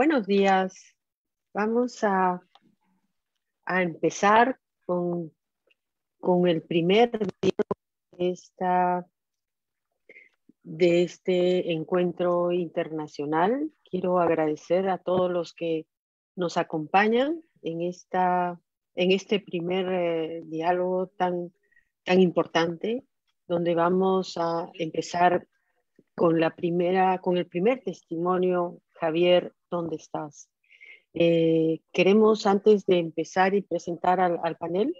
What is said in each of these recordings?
Buenos días. Vamos a empezar con el primer día de este encuentro internacional. Quiero agradecer a todos los que nos acompañan en este primer diálogo tan importante, donde vamos a empezar con el primer testimonio. Javier, ¿dónde estás? Queremos, antes de empezar y presentar al panel,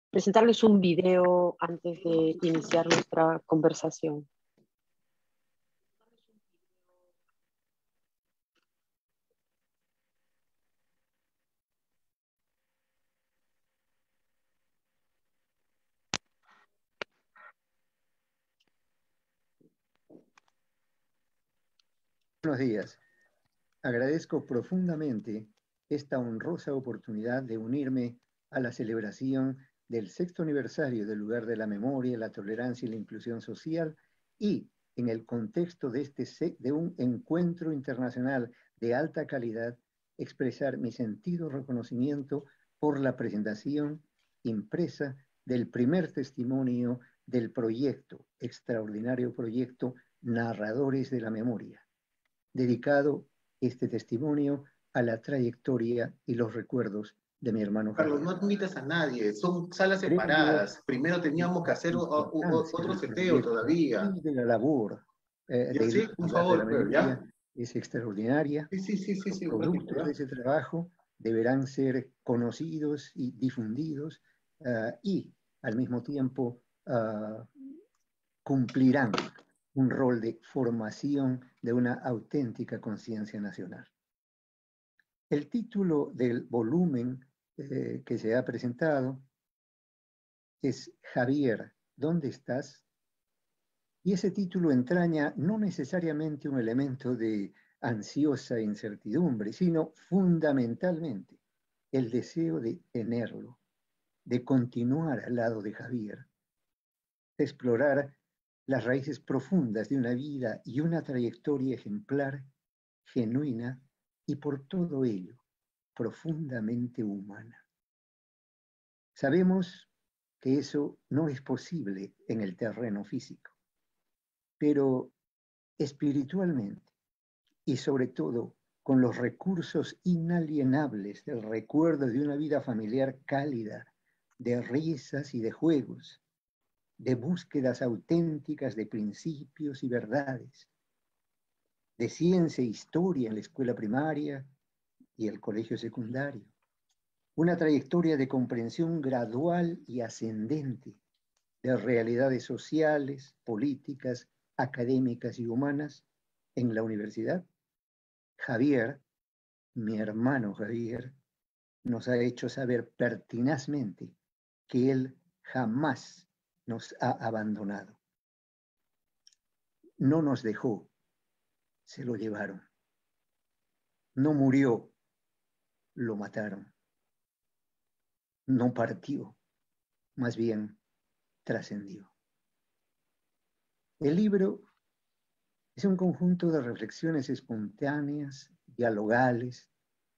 presentarles un video antes de iniciar nuestra conversación. Buenos días. Agradezco profundamente esta honrosa oportunidad de unirme a la celebración del 6º aniversario del Lugar de la Memoria, la Tolerancia y la Inclusión Social, y en el contexto de un encuentro internacional de alta calidad, expresar mi sentido reconocimiento por la presentación impresa del primer testimonio del extraordinario proyecto Narradores de la Memoria, dedicado este testimonio a la trayectoria y los recuerdos de mi hermano Carlos, Javier. no admitas a nadie, son salas separadas. Primero teníamos que hacer otro seteo todavía. Y de la labor Sí, por favor, de la memoria es extraordinaria. Sí, Los productos de ese trabajo deberán ser conocidos y difundidos y al mismo tiempo cumplirán un rol de formación de una auténtica conciencia nacional. El título del volumen que se ha presentado es Javier, ¿dónde estás? Y ese título entraña no necesariamente un elemento de ansiosa incertidumbre, sino fundamentalmente el deseo de tenerlo, de continuar al lado de Javier, de explorar las raíces profundas de una vida y una trayectoria ejemplar, genuina y por todo ello profundamente humana. Sabemos que eso no es posible en el terreno físico, pero espiritualmente y sobre todo con los recursos inalienables del recuerdo de una vida familiar cálida, de risas y de juegos, de búsquedas auténticas de principios y verdades, de ciencia e historia en la escuela primaria y el colegio secundario, una trayectoria de comprensión gradual y ascendente de realidades sociales, políticas, académicas y humanas en la universidad. Javier, mi hermano Javier, nos ha hecho saber pertinazmente que él jamás nos ha abandonado. No nos dejó, se lo llevaron. No murió, lo mataron. No partió, más bien trascendió. El libro es un conjunto de reflexiones espontáneas, dialogales,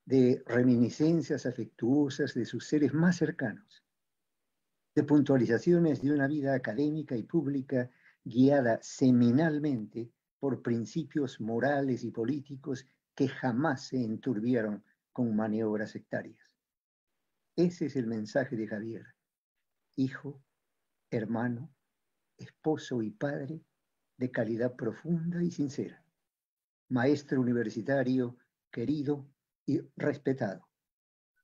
de reminiscencias afectuosas de sus seres más cercanos, de puntualizaciones de una vida académica y pública guiada seminalmente por principios morales y políticos que jamás se enturbieron con maniobras sectarias. Ese es el mensaje de Javier, hijo, hermano, esposo y padre de calidad profunda y sincera, maestro universitario querido y respetado,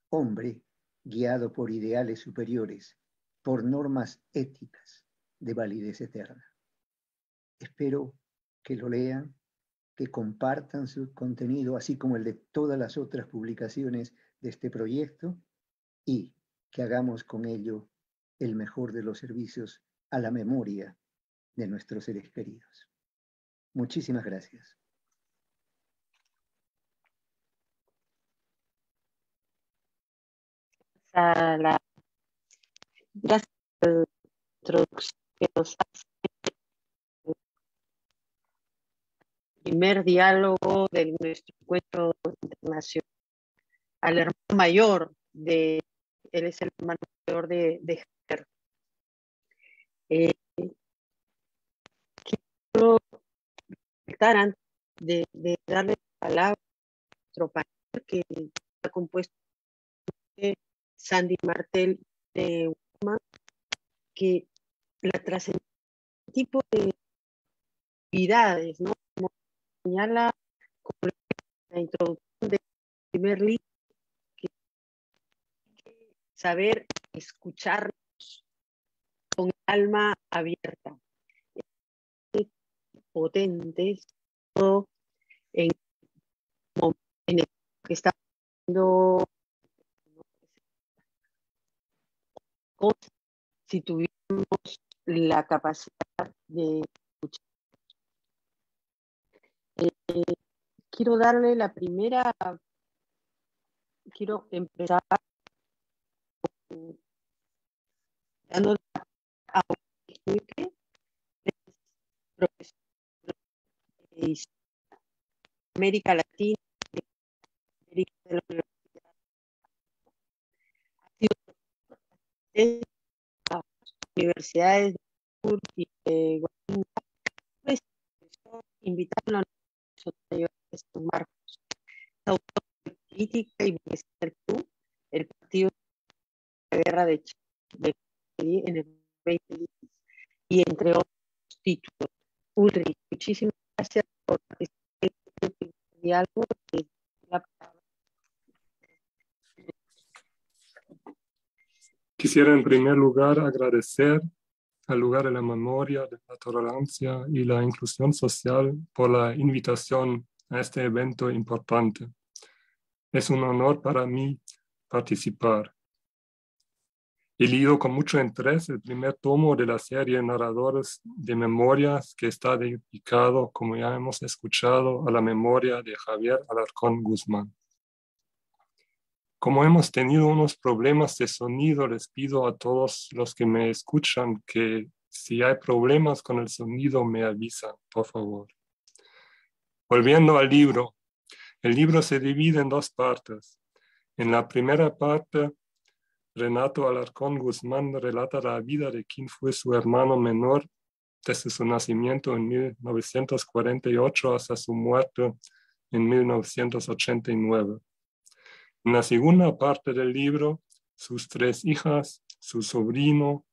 hombre guiado por ideales superiores, por normas éticas de validez eterna. Espero que lo lean, que compartan su contenido, así como el de todas las otras publicaciones de este proyecto, y que hagamos con ello el mejor de los servicios a la memoria de nuestros seres queridos. Muchísimas gracias. Gracias por la introducción que nos hace primer diálogo de nuestro encuentro internacional al hermano mayor él es el hermano mayor de Javier. Quiero comentar antes de darle la palabra a nuestro panel que está compuesto de Sandy Martel de UMA, que la trascendencia tipo de actividades, ¿no? Como señala con la introducción del primer libro, que saber escucharnos con alma abierta, potentes, todo en el que está haciendo cosas, si tuviéramos la capacidad de escuchar. Quiero darle la primera, quiero empezar dándole a Enrique, profesor de América Latina, América de la Universidad. Ha sido en las universidades de Sur y de Guatemala, pues invitarlo a estos marcos. Autor de política y bienestar Perú, el partido de la guerra de Chile en el 2010, y entre otros títulos. Ulrich, muchísimas gracias por participar en este diálogo. Quisiera en primer lugar agradecer al lugar de la memoria, de la tolerancia y la inclusión social por la invitación a este evento importante. Es un honor para mí participar. He leído con mucho interés el primer tomo de la serie Narradores de Memorias, que está dedicado, como ya hemos escuchado, a la memoria de Javier Alarcón Guzmán. Como hemos tenido unos problemas de sonido, les pido a todos los que me escuchan que si hay problemas con el sonido me avisan, por favor. Volviendo al libro, el libro se divide en dos partes. En la primera parte, Renato Alarcón Guzmán relata la vida de quien fue su hermano menor desde su nacimiento en 1948 hasta su muerte en 1989. En la segunda parte del libro, sus tres hijas, su sobrino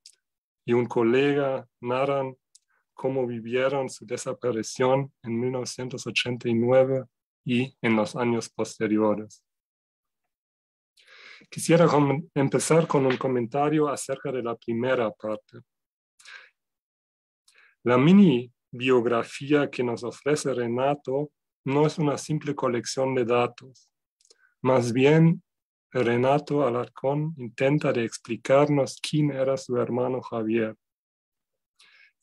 y un colega narran cómo vivieron su desaparición en 1989 y en los años posteriores. Quisiera empezar con un comentario acerca de la primera parte. La mini biografía que nos ofrece Renato no es una simple colección de datos. Más bien, Renato Alarcón intenta de explicarnos quién era su hermano Javier.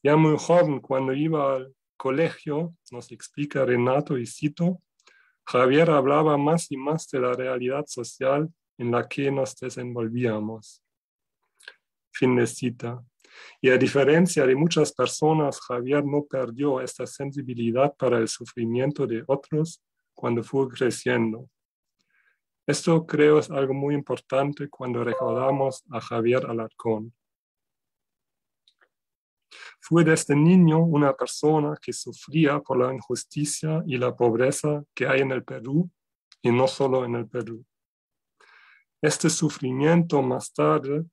Ya muy joven, cuando iba al colegio, nos explica Renato, y cito, Javier hablaba más y más de la realidad social en la que nos desenvolvíamos. Fin de cita. Y a diferencia de muchas personas, Javier no perdió esta sensibilidad para el sufrimiento de otros cuando fue creciendo. Esto creo es algo muy importante cuando recordamos a Javier Alarcón. Fue desde niño una persona que sufría por la injusticia y la pobreza que hay en el Perú, y no solo en el Perú. Este sufrimiento más tarde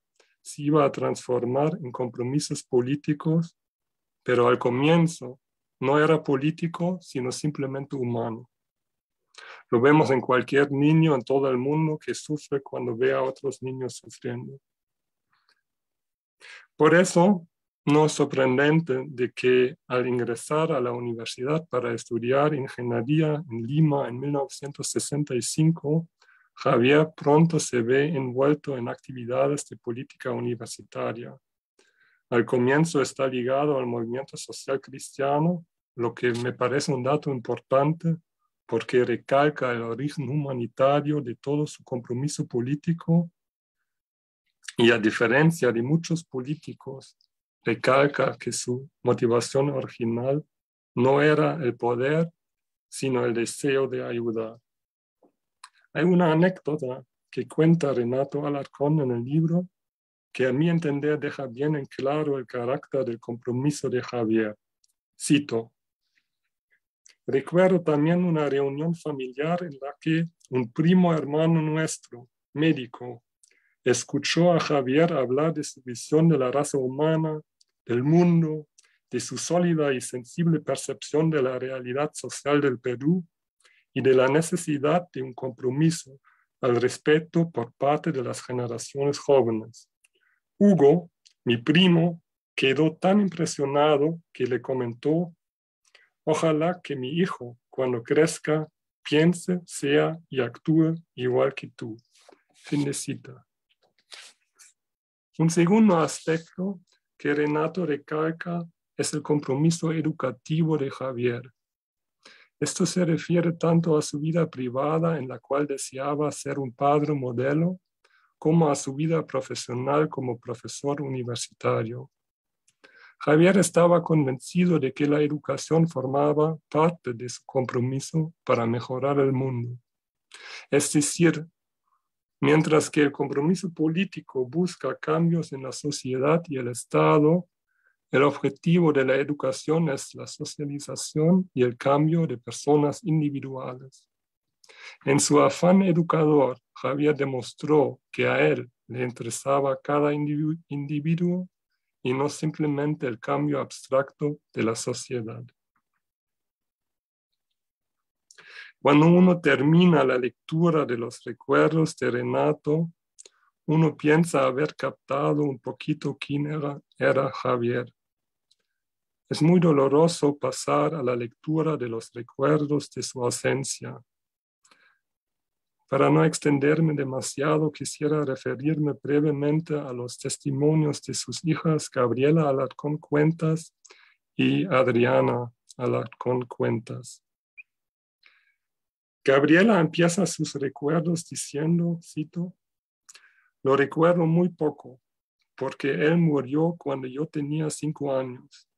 se iba a transformar en compromisos políticos, pero al comienzo no era político, sino simplemente humano. Lo vemos en cualquier niño en todo el mundo que sufre cuando ve a otros niños sufriendo. Por eso, no es sorprendente de que al ingresar a la universidad para estudiar ingeniería en Lima en 1965, Javier pronto se ve envuelto en actividades de política universitaria. Al comienzo está ligado al movimiento social cristiano, lo que me parece un dato importante porque recalca el origen humanitario de todo su compromiso político y, a diferencia de muchos políticos, recalca que su motivación original no era el poder, sino el deseo de ayudar. Hay una anécdota que cuenta Renato Alarcón en el libro que a mi entender deja bien en claro el carácter del compromiso de Javier. Cito: recuerdo también una reunión familiar en la que un primo hermano nuestro, médico, escuchó a Javier hablar de su visión de la raza humana, del mundo, de su sólida y sensible percepción de la realidad social del Perú y de la necesidad de un compromiso al respeto por parte de las generaciones jóvenes. Hugo, mi primo, quedó tan impresionado que le comentó: ojalá que mi hijo, cuando crezca, piense, sea y actúe igual que tú. Fin de cita. Un segundo aspecto que Renato recalca es el compromiso educativo de Javier. Esto se refiere tanto a su vida privada, en la cual deseaba ser un padre modelo, como a su vida profesional como profesor universitario. Javier estaba convencido de que la educación formaba parte de su compromiso para mejorar el mundo. Es decir, mientras que el compromiso político busca cambios en la sociedad y el Estado, el objetivo de la educación es la socialización y el cambio de personas individuales. En su afán educador, Javier demostró que a él le interesaba cada individuo y no simplemente el cambio abstracto de la sociedad. Cuando uno termina la lectura de los recuerdos de Renato, uno piensa haber captado un poquito quién era Javier. Es muy doloroso pasar a la lectura de los recuerdos de su ausencia. Para no extenderme demasiado, quisiera referirme brevemente a los testimonios de sus hijas Gabriela Alarcón Cuentas y Adriana Alarcón Cuentas. Gabriela empieza sus recuerdos diciendo, cito: lo recuerdo muy poco, porque él murió cuando yo tenía 5 años.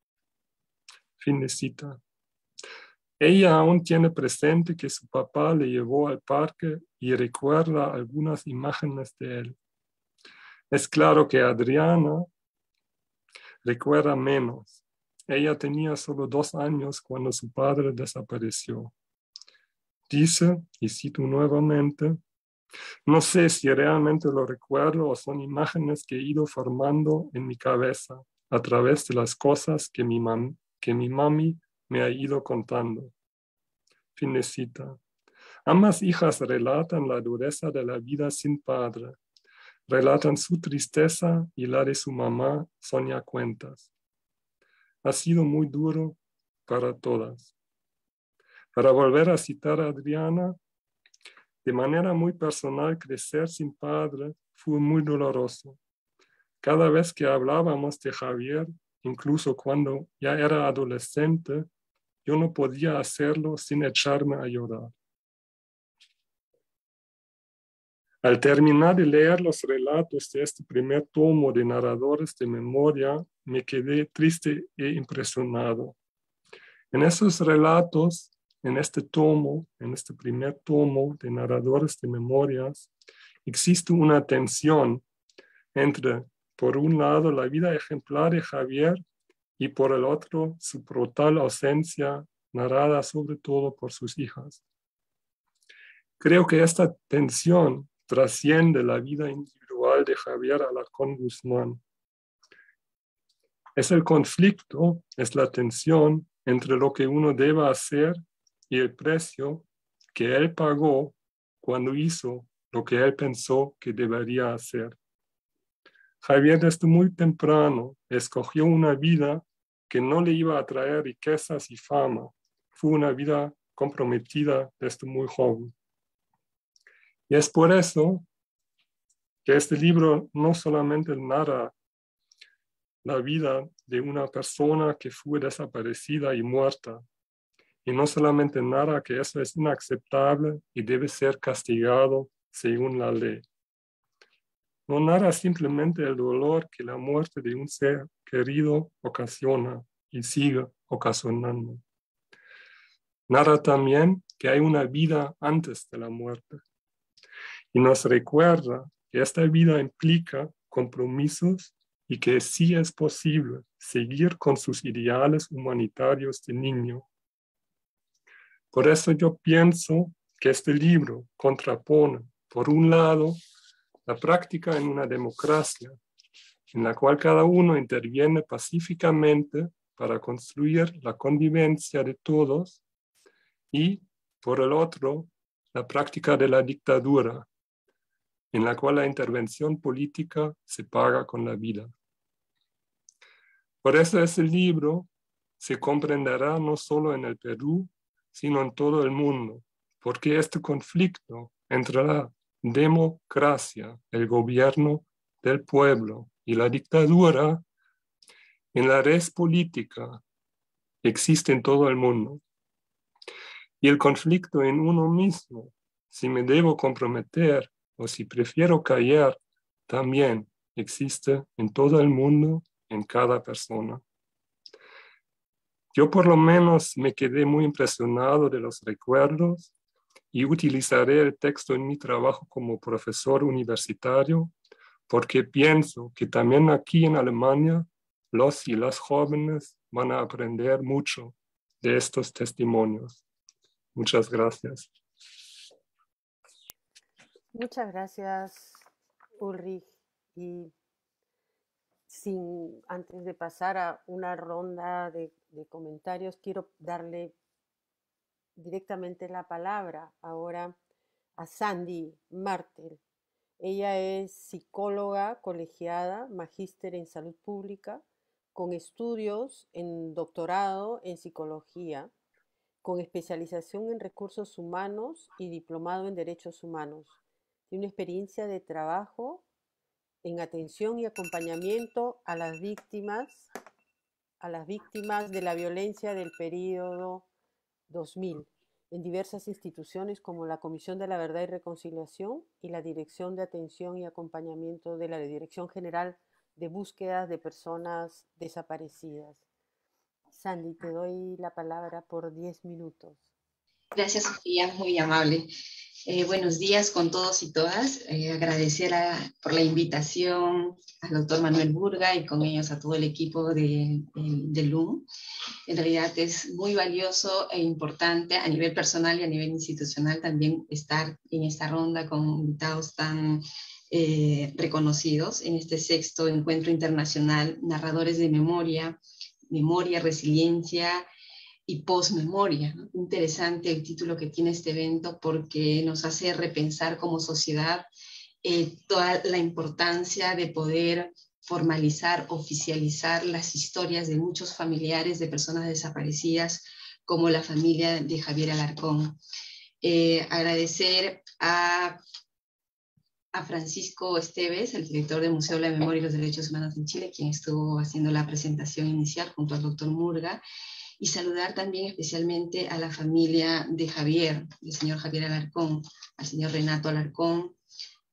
Fin de cita. Ella aún tiene presente que su papá le llevó al parque y recuerda algunas imágenes de él. Es claro que Adriana recuerda menos. Ella tenía solo 2 años cuando su padre desapareció. Dice, y cito nuevamente: no sé si realmente lo recuerdo o son imágenes que he ido formando en mi cabeza a través de las cosas que mi mami me ha ido contando. Fin de cita. Ambas hijas relatan la dureza de la vida sin padre. Relatan su tristeza y la de su mamá, Sonia Cuentas. Ha sido muy duro para todas. Para volver a citar a Adriana, de manera muy personal, crecer sin padre fue muy doloroso. Cada vez que hablábamos de Javier, incluso cuando ya era adolescente, yo no podía hacerlo sin echarme a llorar. Al terminar de leer los relatos de este primer tomo de narradores de memoria, me quedé triste e impresionado. En esos relatos, en este primer tomo de narradores de memorias, existe una tensión entre, por un lado, la vida ejemplar de Javier y por el otro, su brutal ausencia, narrada sobre todo por sus hijas. Creo que esta tensión trasciende la vida individual de Javier Alarcón Guzmán. Es el conflicto, es la tensión entre lo que uno debe hacer y el precio que él pagó cuando hizo lo que él pensó que debería hacer. Javier desde muy temprano escogió una vida que no le iba a traer riquezas y fama. Fue una vida comprometida desde muy joven. Y es por eso que este libro no solamente narra la vida de una persona que fue desaparecida y muerta, y no solamente narra que eso es inaceptable y debe ser castigado según la ley. No narra simplemente el dolor que la muerte de un ser querido ocasiona y sigue ocasionando. Narra también que hay una vida antes de la muerte y nos recuerda que esta vida implica compromisos y que sí es posible seguir con sus ideales humanitarios de niño. Por eso yo pienso que este libro contrapone, por un lado, la práctica en una democracia en la cual cada uno interviene pacíficamente para construir la convivencia de todos, y, por el otro, la práctica de la dictadura, en la cual la intervención política se paga con la vida. Por eso ese libro se comprenderá no solo en el Perú, sino en todo el mundo, porque este conflicto entre la democracia, el gobierno del pueblo y la dictadura en la red política existe en todo el mundo. Y el conflicto en uno mismo, si me debo comprometer o si prefiero callar, también existe en todo el mundo, en cada persona. Yo por lo menos me quedé muy impresionado de los recuerdos y utilizaré el texto en mi trabajo como profesor universitario, porque pienso que también aquí en Alemania los y las jóvenes van a aprender mucho de estos testimonios. Muchas gracias. Muchas gracias, Ulrich. Y antes de pasar a una ronda de comentarios, quiero darle directamente la palabra ahora a Sandy Martel. Ella es psicóloga colegiada, magíster en salud pública, con estudios en doctorado en psicología, con especialización en recursos humanos y diplomado en derechos humanos. Tiene una experiencia de trabajo en atención y acompañamiento a las víctimas de la violencia del periodo 2000 en diversas instituciones como la Comisión de la Verdad y Reconciliación y la Dirección de Atención y Acompañamiento de la Dirección General de Búsquedas de Personas Desaparecidas. Sandy, te doy la palabra por 10 minutos. Gracias, Sofía, muy amable. Buenos días con todos y todas. Agradecer por la invitación al doctor Manuel Burga y con ellos a todo el equipo de LUM. En realidad es muy valioso e importante a nivel personal y a nivel institucional también estar en esta ronda con invitados tan reconocidos en este 6º Encuentro Internacional Narradores de Memoria, Resiliencia y Postmemoria, ¿no? Interesante el título que tiene este evento porque nos hace repensar como sociedad toda la importancia de poder formalizar, oficializar las historias de muchos familiares de personas desaparecidas, como la familia de Javier Alarcón. Agradecer a Francisco Esteves, el director del Museo de la Memoria y los Derechos Humanos en Chile, quien estuvo haciendo la presentación inicial junto al doctor Murga, y saludar también especialmente a la familia de Javier, del señor Javier Alarcón, al señor Renato Alarcón,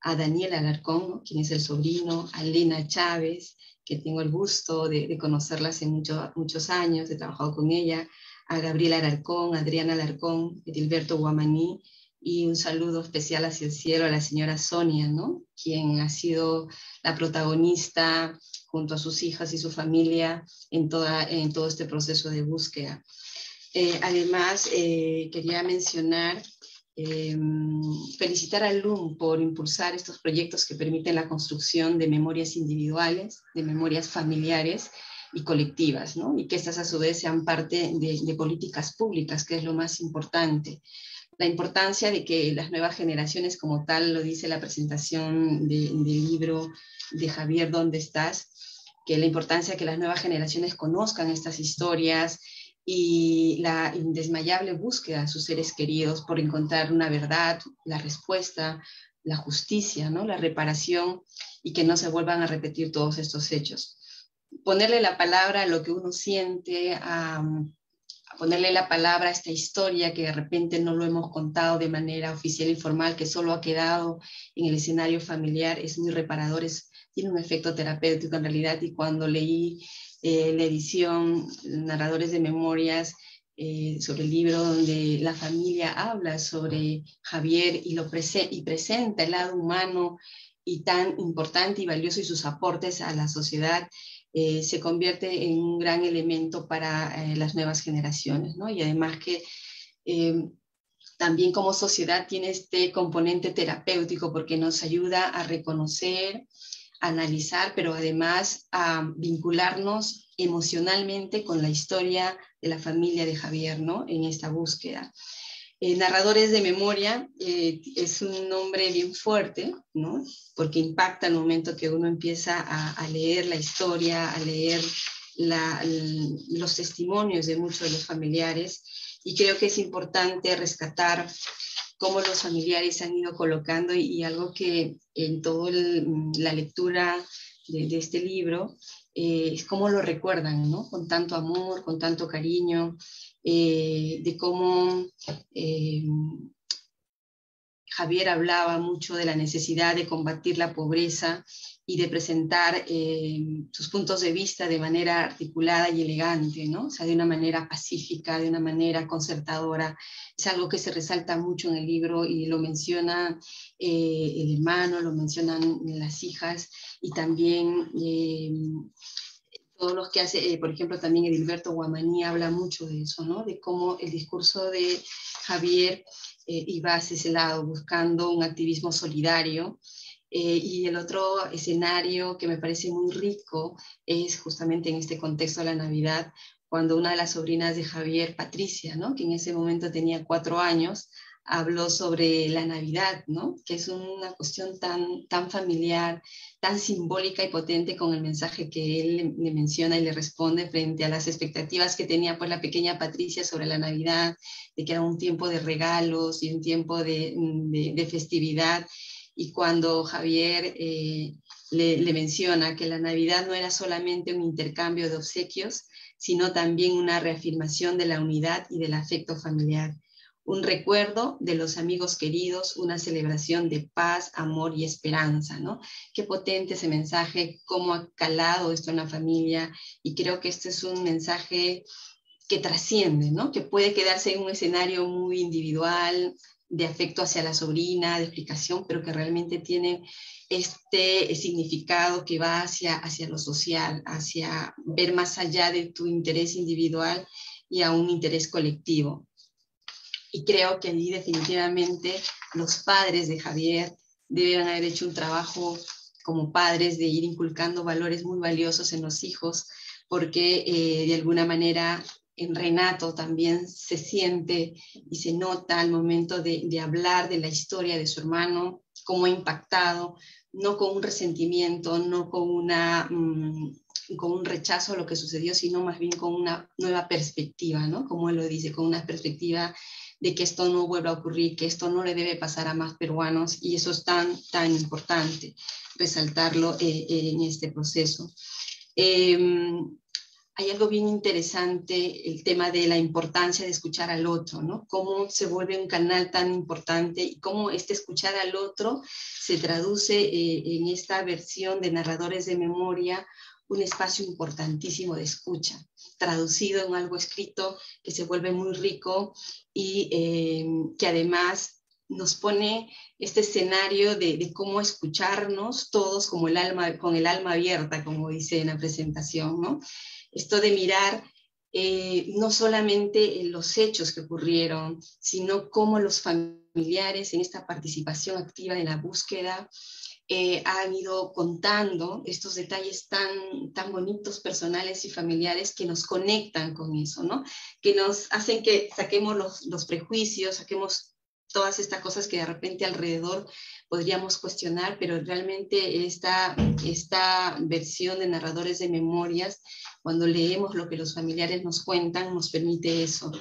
a Daniel Alarcón, quien es el sobrino, a Elena Chávez, que tengo el gusto de conocerla hace muchos años, he trabajado con ella, a Gabriela Alarcón, a Adriana Alarcón, a Edilberto Guamaní, y un saludo especial hacia el cielo a la señora Sonia, ¿no? Quien ha sido la protagonista junto a sus hijas y su familia en todo este proceso de búsqueda. Además, quería mencionar, felicitar al LUM por impulsar estos proyectos que permiten la construcción de memorias individuales, de memorias familiares y colectivas, ¿no? Y que estas a su vez sean parte de políticas públicas, que es lo más importante. La importancia de que las nuevas generaciones, como tal lo dice la presentación del libro de Javier, ¿Dónde estás?, que la importancia de que las nuevas generaciones conozcan estas historias y la indesmayable búsqueda de sus seres queridos por encontrar una verdad, la respuesta, la justicia, ¿no? La reparación, y que no se vuelvan a repetir todos estos hechos. Ponerle la palabra a lo que uno siente, a ponerle la palabra a esta historia que de repente no lo hemos contado de manera oficial y formal, que solo ha quedado en el escenario familiar, es muy reparador, tiene un efecto terapéutico en realidad. Y cuando leí la edición Narradores de Memorias, sobre el libro donde la familia habla sobre Javier y presenta el lado humano y tan importante y valioso y sus aportes a la sociedad, se convierte en un gran elemento para las nuevas generaciones, ¿no? Y además que también como sociedad tiene este componente terapéutico porque nos ayuda a reconocer, a analizar, pero además a vincularnos emocionalmente con la historia de la familia de Javier, ¿no? En esta búsqueda. Narradores de memoria es un nombre bien fuerte, ¿no? Porque impacta al momento que uno empieza a leer la historia, a leer los testimonios de muchos de los familiares, y creo que es importante rescatar cómo los familiares han ido colocando, y algo que en toda la lectura de este libro es cómo lo recuerdan, ¿no? Con tanto amor, con tanto cariño, de cómo Javier hablaba mucho de la necesidad de combatir la pobreza y de presentar sus puntos de vista de manera articulada y elegante, ¿no? O sea, de una manera pacífica, de una manera concertadora. Es algo que se resalta mucho en el libro y lo menciona el hermano, lo mencionan las hijas, y también todos los que hace, por ejemplo, también Edilberto Guamaní habla mucho de eso, ¿no? De cómo el discurso de Javier iba hacia ese lado, buscando un activismo solidario. Y el otro escenario que me parece muy rico es justamente en este contexto de la Navidad, cuando una de las sobrinas de Javier, Patricia, ¿no? Que en ese momento tenía 4 años, habló sobre la Navidad, ¿no? Que es una cuestión tan familiar, tan simbólica y potente, con el mensaje que él le menciona y le responde frente a las expectativas que tenía pues la pequeña Patricia sobre la Navidad, de que era un tiempo de regalos y un tiempo de festividad. Y cuando Javier le menciona que la Navidad no era solamente un intercambio de obsequios, sino también una reafirmación de la unidad y del afecto familiar. Un recuerdo de los amigos queridos, una celebración de paz, amor y esperanza, ¿no? Qué potente ese mensaje, cómo ha calado esto en la familia, y creo que este es un mensaje que trasciende, ¿no? Que puede quedarse en un escenario muy individual, de afecto hacia la sobrina, de explicación, pero que realmente tiene este significado que va hacia lo social, hacia ver más allá de tu interés individual y a un interés colectivo. Y creo que allí definitivamente los padres de Javier deben haber hecho un trabajo como padres de ir inculcando valores muy valiosos en los hijos, porque de alguna manera en Renato también se siente y se nota al momento de hablar de la historia de su hermano, cómo ha impactado, no con un resentimiento, no con con un rechazo a lo que sucedió, sino más bien con una nueva perspectiva, ¿no? Como él lo dice, con una perspectiva de que esto no vuelva a ocurrir, que esto no le debe pasar a más peruanos, y eso es tan importante resaltarlo en este proceso. Hay algo bien interesante, el tema de la importancia de escuchar al otro, ¿no? Cómo se vuelve un canal tan importante y cómo este escuchar al otro se traduce en esta versión de Narradores de Memoria, un espacio importantísimo de escucha, traducido en algo escrito que se vuelve muy rico y que además nos pone este escenario de cómo escucharnos todos como con el alma abierta, como dice en la presentación, ¿no? Esto de mirar no solamente los hechos que ocurrieron, sino cómo los familiares en esta participación activa de la búsqueda han ido contando estos detalles tan bonitos, personales y familiares, que nos conectan con eso, ¿no? Que nos hacen que saquemos los prejuicios, saquemos todas estas cosas que de repente alrededor podríamos cuestionar, pero realmente esta versión de Narradores de Memorias, cuando leemos lo que los familiares nos cuentan, nos permite eso.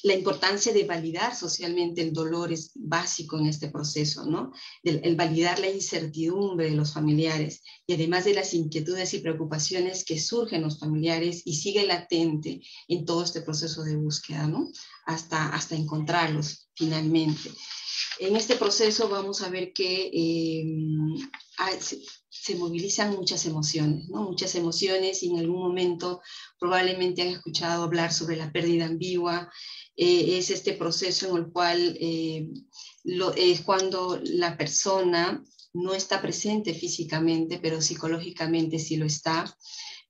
La importancia de validar socialmente el dolor es básico en este proceso, ¿no? El validar la incertidumbre de los familiares, y además de las inquietudes y preocupaciones que surgen los familiares y sigue latente en todo este proceso de búsqueda, ¿no? Hasta encontrarlos finalmente. En este proceso vamos a ver que se movilizan muchas emociones, ¿no? Muchas emociones, y en algún momento probablemente han escuchado hablar sobre la pérdida ambigua. Es este proceso en el cual es cuando la persona no está presente físicamente, pero psicológicamente sí lo está.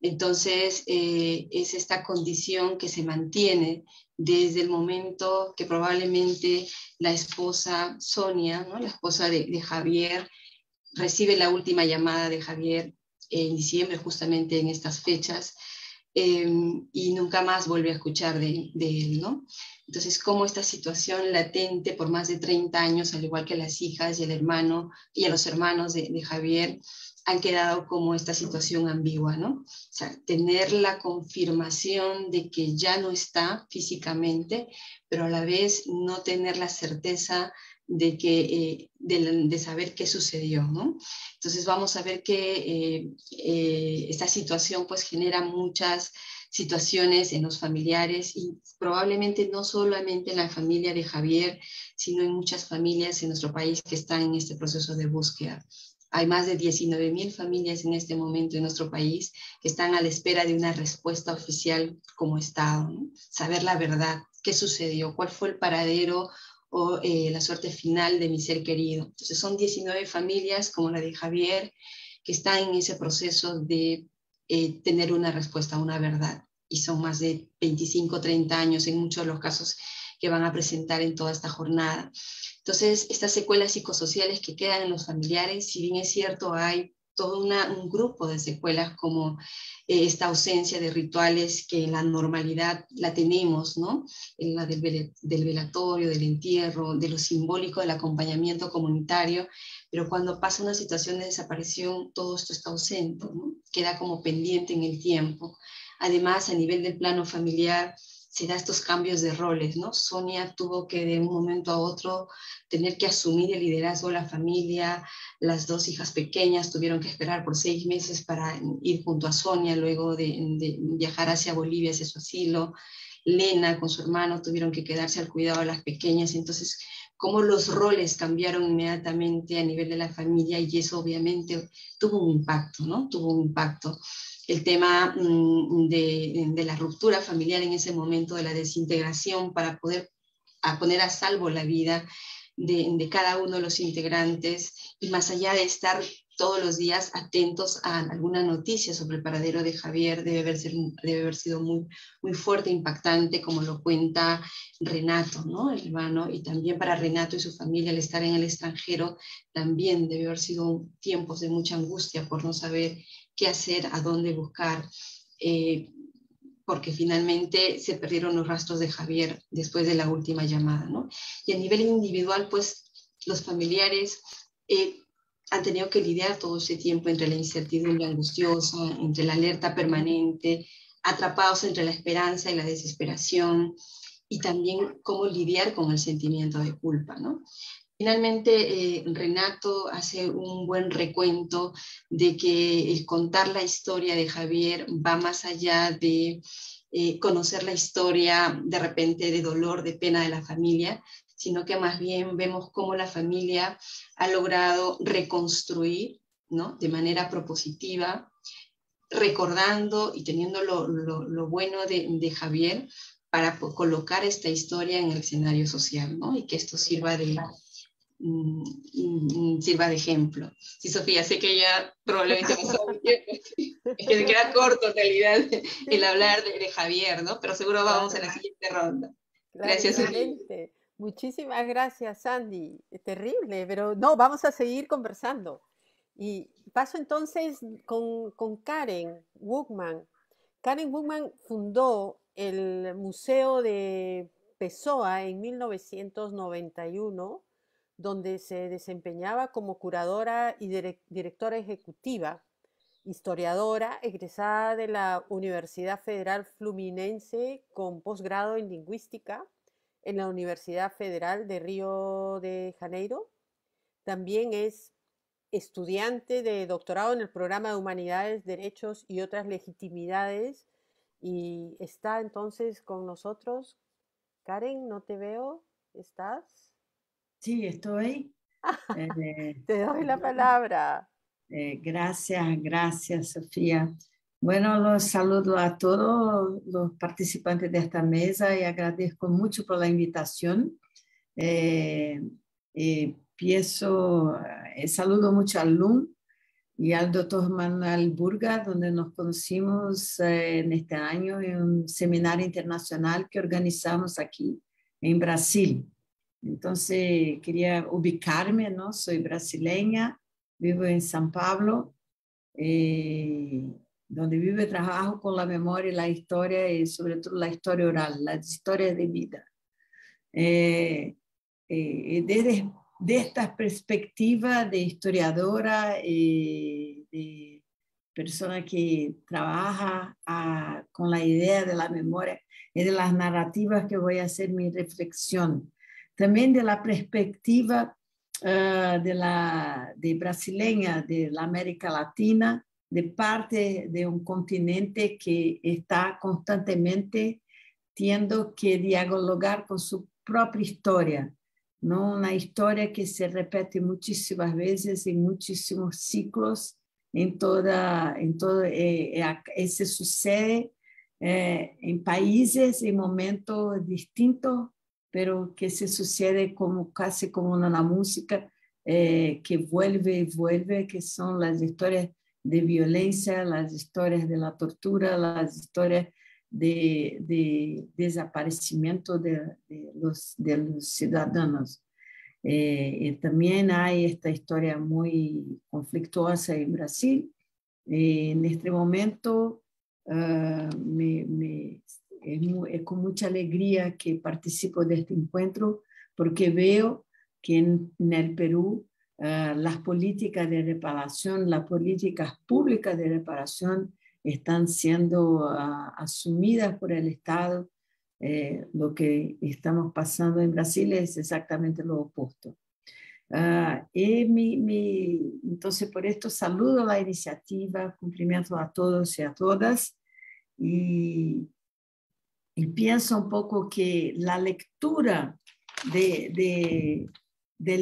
Entonces, es esta condición que se mantiene desde el momento que probablemente la esposa Sonia, ¿no? La esposa de Javier, recibe la última llamada de Javier en diciembre, justamente en estas fechas, y nunca más vuelve a escuchar de él, ¿no? Entonces, como esta situación latente por más de 30 años, al igual que las hijas y el hermano y a los hermanos de Javier, han quedado como esta situación ambigua, ¿no? O sea, tener la confirmación de que ya no está físicamente, pero a la vez no tener la certeza de saber qué sucedió, ¿no? Entonces vamos a ver que esta situación pues genera muchas situaciones en los familiares, y probablemente no solamente en la familia de Javier, sino en muchas familias en nuestro país que están en este proceso de búsqueda. Hay más de 19,000 familias en este momento en nuestro país que están a la espera de una respuesta oficial como Estado, ¿no? Saber la verdad, qué sucedió, cuál fue el paradero o la suerte final de mi ser querido. Entonces son 19 familias como la de Javier que están en ese proceso de tener una respuesta, una verdad. Y son más de 25, 30 años en muchos de los casos que van a presentar en toda esta jornada. Entonces, estas secuelas psicosociales que quedan en los familiares, si bien es cierto, hay todo un grupo de secuelas como esta ausencia de rituales que en la normalidad la tenemos, ¿no? En la del velatorio, del entierro, de lo simbólico del acompañamiento comunitario, pero cuando pasa una situación de desaparición, todo esto está ausente, ¿no? Queda como pendiente en el tiempo. Además, a nivel del plano familiar, se da estos cambios de roles, ¿no? Sonia tuvo que de un momento a otro tener que asumir el liderazgo de la familia. Las dos hijas pequeñas tuvieron que esperar por 6 meses para ir junto a Sonia, luego de viajar hacia Bolivia, hacia su asilo. Lena con su hermano tuvieron que quedarse al cuidado de las pequeñas. Entonces, cómo los roles cambiaron inmediatamente a nivel de la familia, y eso obviamente tuvo un impacto, ¿no? Tuvo un impacto. El tema de la ruptura familiar en ese momento, de la desintegración, para poder poner a salvo la vida de cada uno de los integrantes, y más allá de estar todos los días atentos a alguna noticia sobre el paradero de Javier, debe haber sido muy, muy fuerte, impactante, como lo cuenta Renato, ¿no? El hermano, y también para Renato y su familia el estar en el extranjero también debe haber sido tiempos de mucha angustia por no saber qué hacer, a dónde buscar, porque finalmente se perdieron los rastros de Javier después de la última llamada, ¿no? Y a nivel individual, pues los familiares han tenido que lidiar todo ese tiempo entre la incertidumbre angustiosa, entre la alerta permanente, atrapados entre la esperanza y la desesperación, y también cómo lidiar con el sentimiento de culpa, ¿no? Finalmente, Renato hace un buen recuento de que el contar la historia de Javier va más allá de conocer la historia de repente de dolor, de pena de la familia, sino que más bien vemos cómo la familia ha logrado reconstruir, ¿no? De manera propositiva, recordando y teniendo lo bueno de Javier para colocar esta historia en el escenario social, ¿no? Y que esto sirva de ejemplo. Sí, Sofía, sé que ya probablemente es que me queda corto en realidad el hablar de Javier, ¿no? Pero seguro vamos a la siguiente ronda. Gracias, excelente. Muchísimas gracias, Sandy. Es terrible, pero no, vamos a seguir conversando. Y paso entonces con Karen Wookman. Karen Wookman fundó el Museo de Pessoa en 1991, donde se desempeñaba como curadora y directora ejecutiva, historiadora, egresada de la Universidad Federal Fluminense con posgrado en lingüística en la Universidad Federal de Río de Janeiro. También es estudiante de doctorado en el programa de Humanidades, Derechos y otras legitimidades, y está entonces con nosotros. Karen, no te veo. ¿Estás? Sí, estoy. Te doy la palabra. Gracias, Sofía. Bueno, los saludo a todos los participantes de esta mesa y agradezco mucho por la invitación. Saludo mucho al LUM y al doctor Manuel Burga, donde nos conocimos en este año en un seminario internacional que organizamos aquí en Brasil. Entonces, quería ubicarme, ¿no? Soy brasileña, vivo en São Paulo, donde vivo y trabajo con la memoria y la historia, y sobre todo la historia oral, las historias de vida. Desde esta perspectiva de historiadora, de persona que trabaja con la idea de la memoria y de las narrativas, que voy a hacer mi reflexión. También de la perspectiva de brasileña de la América Latina, de parte de un continente que está constantemente teniendo que dialogar con su propia historia, ¿no? Una historia que se repite muchísimas veces en muchísimos ciclos, se sucede en países, en momentos distintos, pero que se sucede casi como una música que vuelve y vuelve, que son las historias de violencia, las historias de la tortura, las historias de desaparecimiento de los ciudadanos. También hay esta historia muy conflictuosa en Brasil. En este momento es con mucha alegría que participo de este encuentro, porque veo que en el Perú las políticas de reparación, las políticas públicas de reparación están siendo asumidas por el Estado. Lo que estamos pasando en Brasil es exactamente lo opuesto. Entonces, por esto saludo la iniciativa, cumplimento a todos y a todas, y pienso un poco que la lectura del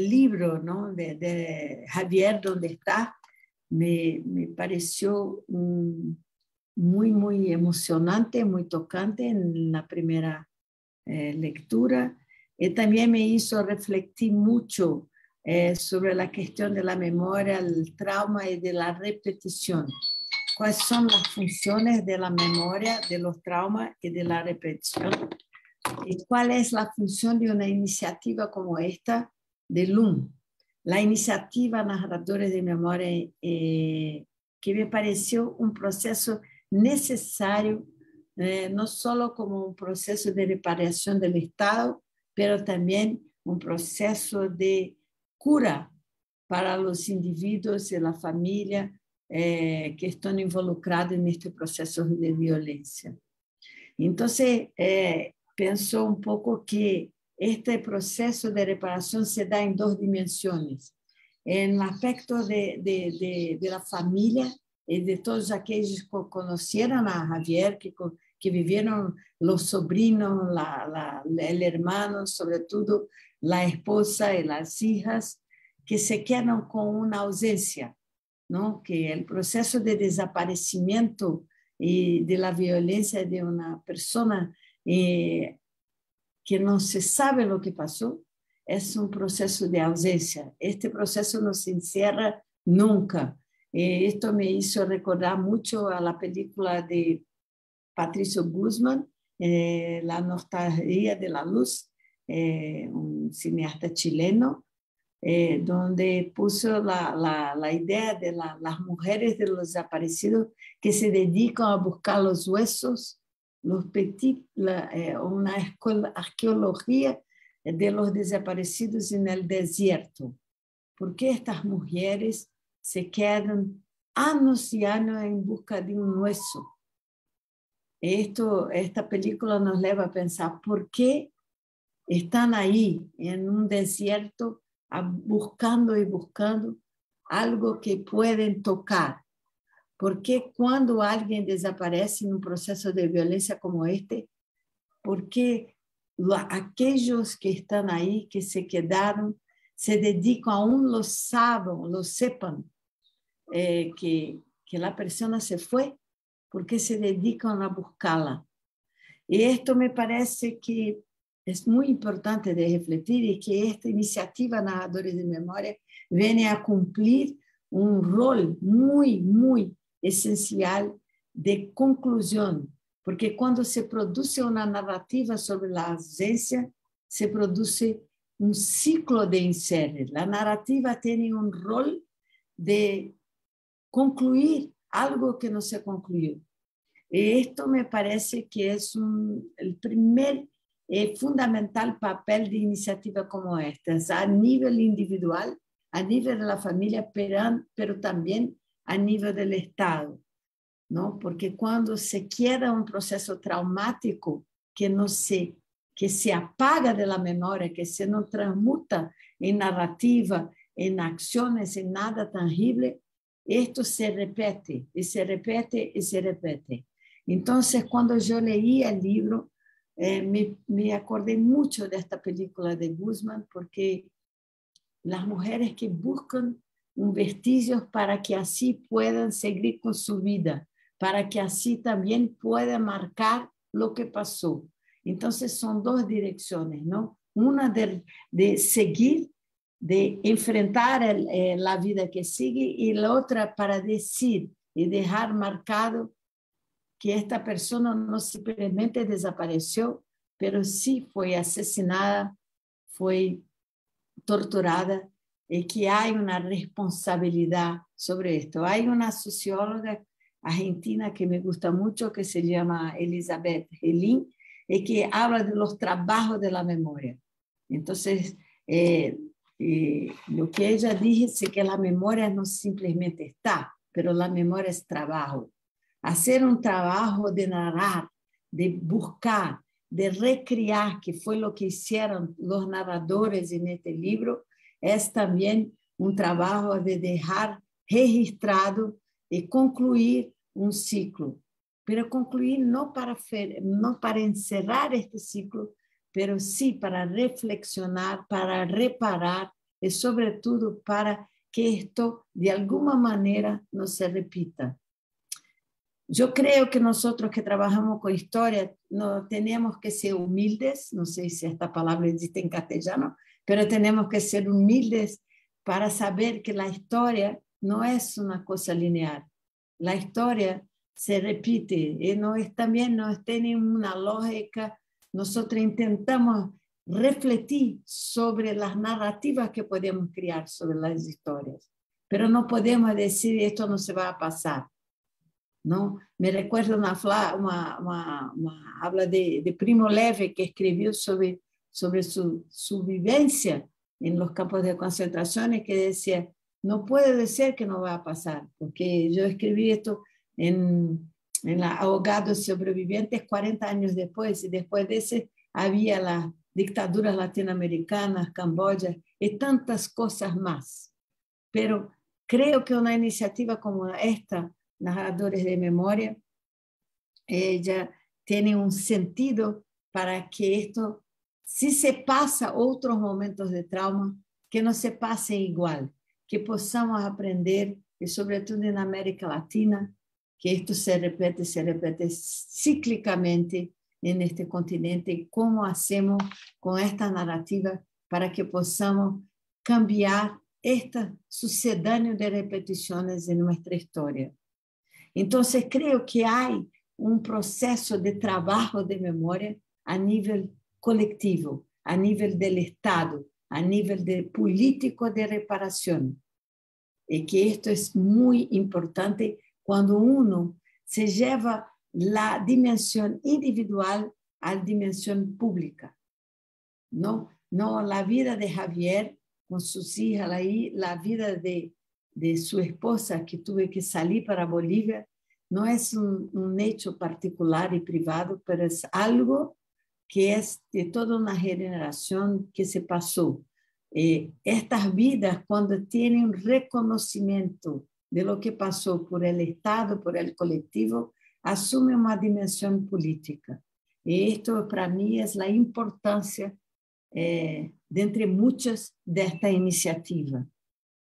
libro, ¿no? de Javier, donde está, me pareció muy emocionante, muy tocante en la primera lectura. También me hizo reflexionar mucho sobre la cuestión de la memoria, el trauma y de la repetición. ¿Cuáles son las funciones de la memoria, de los traumas y de la repetición? ¿Y cuál es la función de una iniciativa como esta de LUM? La iniciativa Narradores de Memoria, que me pareció un proceso necesario, no solo como un proceso de reparación del Estado, pero también un proceso de cura para los individuos y la familia que están involucrados en este proceso de violencia. Entonces, pienso un poco que este proceso de reparación se da en dos dimensiones. En el aspecto de la familia y de todos aquellos que conocieron a Javier, que vivieron los sobrinos, el hermano, sobre todo la esposa y las hijas, que se quedan con una ausencia, ¿no? Que el proceso de desaparecimiento y de la violencia de una persona que no se sabe lo que pasó es un proceso de ausencia. Este proceso no se encierra nunca. Esto me hizo recordar mucho a la película de Patricio Guzmán, La Nostalgia de la Luz, un cineasta chileno, donde puso la idea de las mujeres de los desaparecidos que se dedican a buscar los huesos, una arqueología de los desaparecidos en el desierto. ¿Por qué estas mujeres se quedan años y años en busca de un hueso? Esta película nos lleva a pensar por qué están ahí en un desierto buscando y buscando algo que pueden tocar. Porque cuando alguien desaparece en un proceso de violencia como este, porque aquellos que están ahí, que se quedaron, se dedican, aún lo sepan, que la persona se fue porque se dedican a buscarla. Y esto me parece que es muy importante de refletir y que esta iniciativa Narradores de Memoria viene a cumplir un rol muy, muy esencial de conclusión, porque cuando se produce una narrativa sobre la ausencia, se produce un ciclo de encerre. La narrativa tiene un rol de concluir algo que no se concluyó. Esto me parece que es el primer fundamental papel de iniciativa como esta, a nivel individual, a nivel de la familia, pero también a nivel del Estado, ¿no? Porque cuando se queda un proceso traumático que se apaga de la memoria, que se no transmuta en narrativa, en acciones, en nada tangible, esto se repite y se repite y se repite. Entonces, cuando yo leí el libro, me acordé mucho de esta película de Guzmán, porque las mujeres que buscan un vestigio para que así puedan seguir con su vida, para que así también puedan marcar lo que pasó. Entonces, son dos direcciones, ¿no? Una de seguir, de enfrentar la vida que sigue, y la otra para decir y dejar marcado que esta persona no simplemente desapareció, pero sí fue asesinada, fue torturada, y que hay una responsabilidad sobre esto. Hay una socióloga argentina que me gusta mucho, que se llama Elizabeth Helin, y que habla de los trabajos de la memoria. Entonces, lo que ella dice es que la memoria no simplemente está, pero la memoria es trabajo. Hacer un trabajo de narrar, de buscar, de recriar, que fue lo que hicieron los narradores en este libro, es también un trabajo de dejar registrado y concluir un ciclo. Pero concluir no para encerrar este ciclo, pero sí para reflexionar, para reparar y sobre todo para que esto de alguna manera no se repita. Yo creo que nosotros que trabajamos con historia no tenemos que ser humildes, no sé si esta palabra existe en castellano, pero tenemos que ser humildes para saber que la historia no es una cosa lineal. La historia se repite y también no tiene una lógica. Nosotros intentamos refletir sobre las narrativas que podemos crear sobre las historias, pero no podemos decir esto no se va a pasar. ¿No? Me recuerdo una habla de Primo Levi, que escribió sobre su vivencia en los campos de concentración, y que decía, no puede ser que no va a pasar, porque yo escribí esto en Ahogados Sobrevivientes 40 años después, y después de ese había las dictaduras latinoamericanas, Camboya y tantas cosas más. Pero creo que una iniciativa como esta, Narradores de Memoria, ella tiene un sentido para que esto, si se pasa otros momentos de trauma, que no se pase igual, que podamos aprender, y sobre todo en América Latina, que esto se repite cíclicamente en este continente, y cómo hacemos con esta narrativa para que podamos cambiar este sucedáneo de repeticiones en nuestra historia. Entonces, creo que hay un proceso de trabajo de memoria a nivel colectivo, a nivel del Estado, a nivel de político de reparación. Y que esto es muy importante cuando uno se lleva la dimensión individual a la dimensión pública. No la vida de Javier con sus hijas, la vida de su esposa, que tuvo que salir para Bolivia, no es un hecho particular y privado, pero es algo que es de toda una generación que se pasó. Estas vidas, cuando tienen un reconocimiento de lo que pasó por el Estado, por el colectivo, asumen una dimensión política. Y esto para mí es la importancia de entre muchas de esta iniciativa.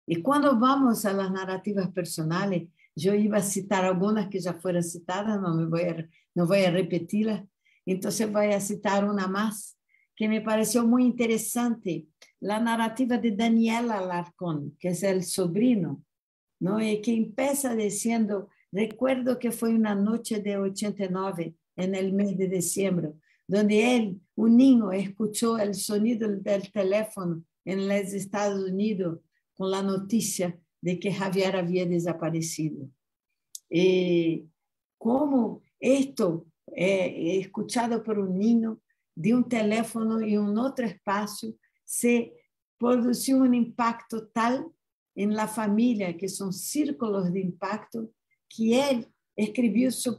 Y cuando vamos a las narrativas personales, yo iba a citar algunas que ya fueron citadas, no voy a repetirlas, entonces voy a citar una más que me pareció muy interesante, la narrativa de Daniel Alarcón, que es el sobrino, ¿no? Y que empieza diciendo, recuerdo que fue una noche de 89, en el mes de diciembre, donde él, un niño, escuchó el sonido del teléfono en los Estados Unidos con la noticia de que Javier había desaparecido. Como esto, escuchado por un niño, de un teléfono y un otro espacio, se produjo un impacto tal en la familia, que son círculos de impacto, que él escribió su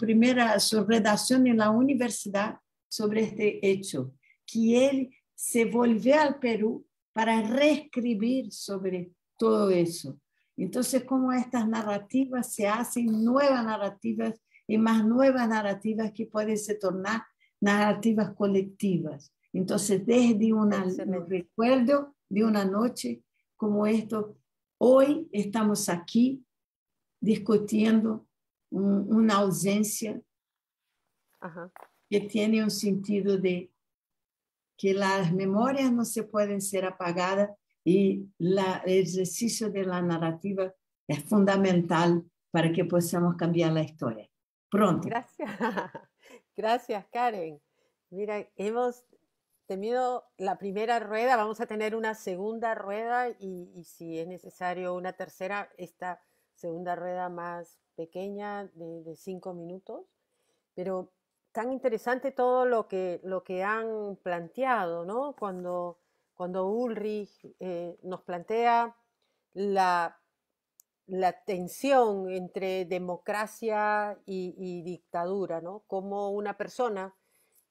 redacción en la universidad sobre este hecho, que él se volvió al Perú para reescribir sobre todo eso. Entonces, como estas narrativas se hacen nuevas narrativas y más nuevas narrativas que pueden se tornar narrativas colectivas. Entonces, desde un recuerdo de una noche como esto, hoy estamos aquí discutiendo una ausencia que tiene un sentido de que las memorias no se pueden ser apagadas y el ejercicio de la narrativa es fundamental para que podamos cambiar la historia. Pronto. Gracias. Gracias, Karen. Mira, hemos tenido la primera rueda, vamos a tener una segunda rueda y si es necesario una tercera, esta segunda rueda más pequeña de 5 minutos. Pero tan interesante todo lo que han planteado, ¿no? Cuando Ulrich nos plantea la tensión entre democracia y dictadura, ¿no? Como una persona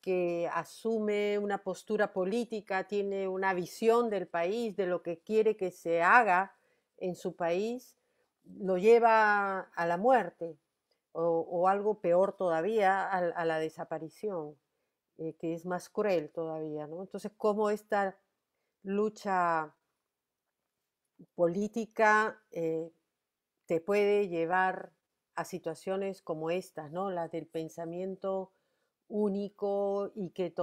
que asume una postura política, tiene una visión del país, de lo que quiere que se haga en su país, lo lleva a la muerte o algo peor todavía, a la desaparición, que es más cruel todavía, ¿no? Entonces, cómo esta lucha política te puede llevar a situaciones como estas, ¿no? Las del pensamiento único y que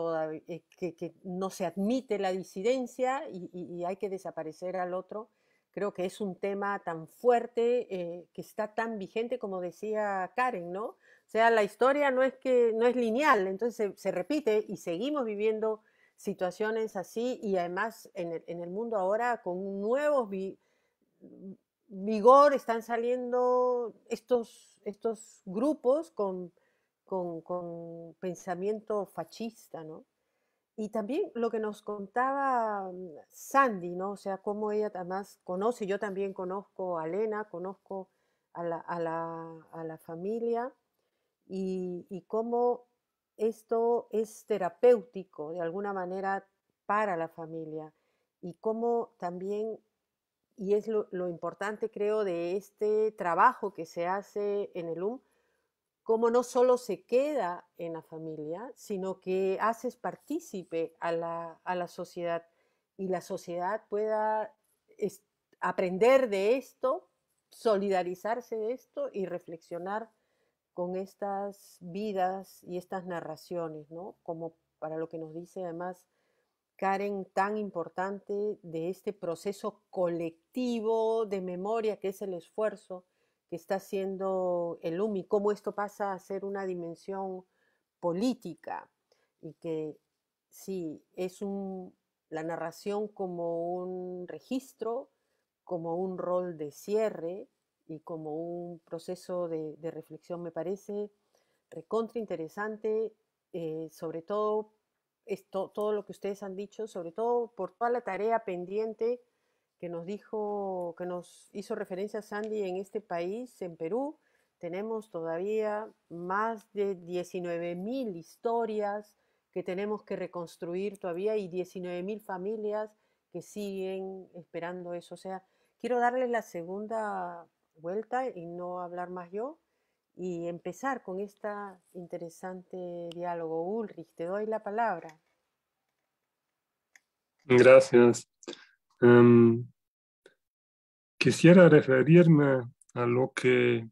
no se admite la disidencia y hay que desaparecer al otro. Creo que es un tema tan fuerte que está tan vigente como decía Karen, ¿no? O sea, la historia no es lineal, entonces se repite y seguimos viviendo situaciones así y además en el mundo ahora con nuevos vigor están saliendo estos grupos con pensamiento fascista, ¿no? Y también lo que nos contaba Sandy, ¿no? O sea, cómo ella además conoce, yo también conozco a Elena, conozco a la familia y cómo esto es terapéutico de alguna manera para la familia y cómo también, y es lo importante creo de este trabajo que se hace en el cómo no solo se queda en la familia, sino que haces partícipe a la sociedad y la sociedad pueda aprender de esto, solidarizarse de esto y reflexionar con estas vidas y estas narraciones, ¿no? Como para lo que nos dice además Karen, tan importante de este proceso colectivo de memoria que es el esfuerzo que está haciendo el UMI, cómo esto pasa a ser una dimensión política y que sí, es la narración como un registro, como un rol de cierre y como un proceso de reflexión, me parece recontra interesante, sobre todo todo lo que ustedes han dicho, sobre todo por toda la tarea pendiente que nos hizo referencia Sandy en este país, en Perú. Tenemos todavía más de 19.000 historias que tenemos que reconstruir todavía y 19.000 familias que siguen esperando eso. O sea, quiero darles la segunda vuelta y no hablar más yo y empezar con este interesante diálogo. Ulrich, te doy la palabra. Gracias. quisiera referirme a lo que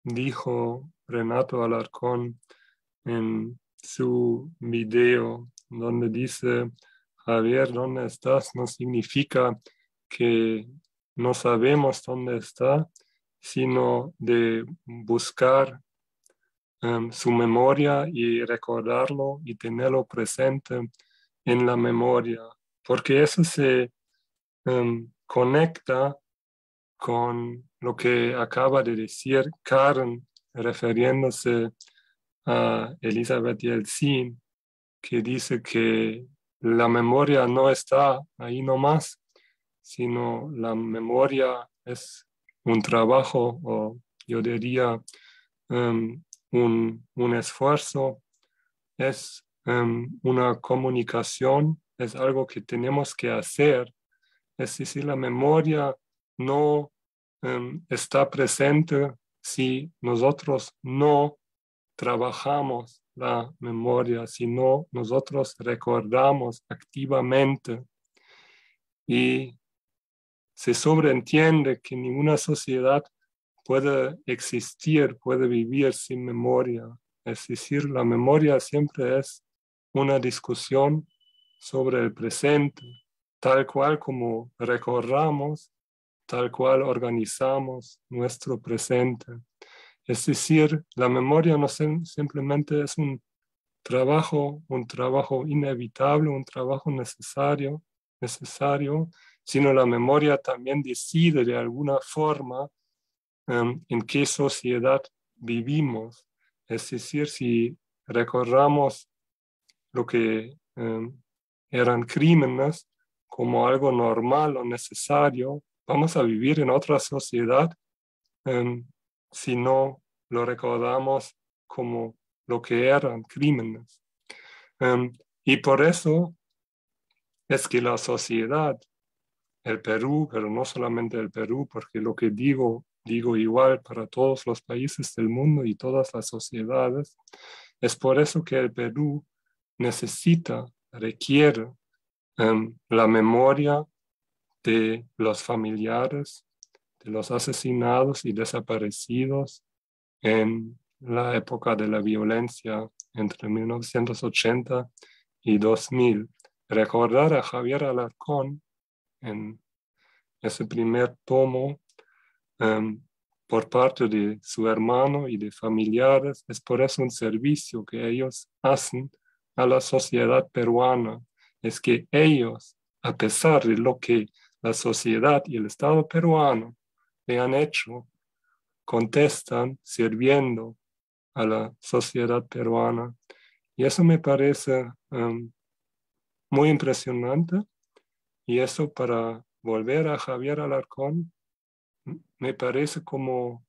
dijo Renato Alarcón en su video, donde dice: Javier, ¿dónde estás? No significa que no sabemos dónde está, sino de buscar su memoria y recordarlo y tenerlo presente en la memoria, porque eso se conecta con lo que acaba de decir Karen, refiriéndose a Elizabeth Yeltsin, que dice que la memoria no está ahí nomás, sino la memoria es un trabajo, o yo diría un esfuerzo, es una comunicación, es algo que tenemos que hacer. Es decir, la memoria no está presente si nosotros no trabajamos la memoria, si no nosotros recordamos activamente. Y se sobreentiende que ninguna sociedad puede existir, puede vivir sin memoria. Es decir, la memoria siempre es una discusión sobre el presente, tal cual como recordamos, tal cual organizamos nuestro presente. Es decir, la memoria no simplemente es un trabajo inevitable, un trabajo necesario, sino la memoria también decide de alguna forma en qué sociedad vivimos. Es decir, si recordamos lo que eran crímenes como algo normal o necesario, vamos a vivir en otra sociedad si no lo recordamos como lo que eran crímenes. Y por eso es que la sociedad, el Perú, pero no solamente el Perú, porque lo que digo igual para todos los países del mundo y todas las sociedades, es por eso que el Perú requiere la memoria de los familiares, de los asesinados y desaparecidos en la época de la violencia entre 1980 y 2000. Recordar a Javier Alarcón en ese primer tomo por parte de su hermano y de familiares es por eso un servicio que ellos hacen a la sociedad peruana. Es que ellos, a pesar de lo que la sociedad y el Estado peruano le han hecho, contestan sirviendo a la sociedad peruana. Y eso me parece muy impresionante. Y eso, para volver a Javier Alarcón, me parece como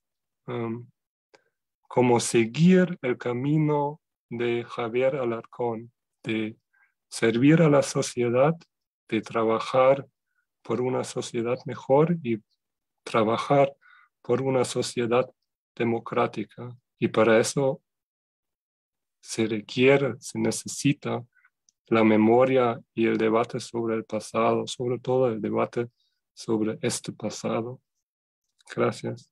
seguir el camino de Javier Alarcón, de servir a la sociedad, de trabajar por una sociedad mejor y trabajar por una sociedad democrática. Y para eso se necesita la memoria y el debate sobre el pasado, sobre todo el debate sobre este pasado. Gracias.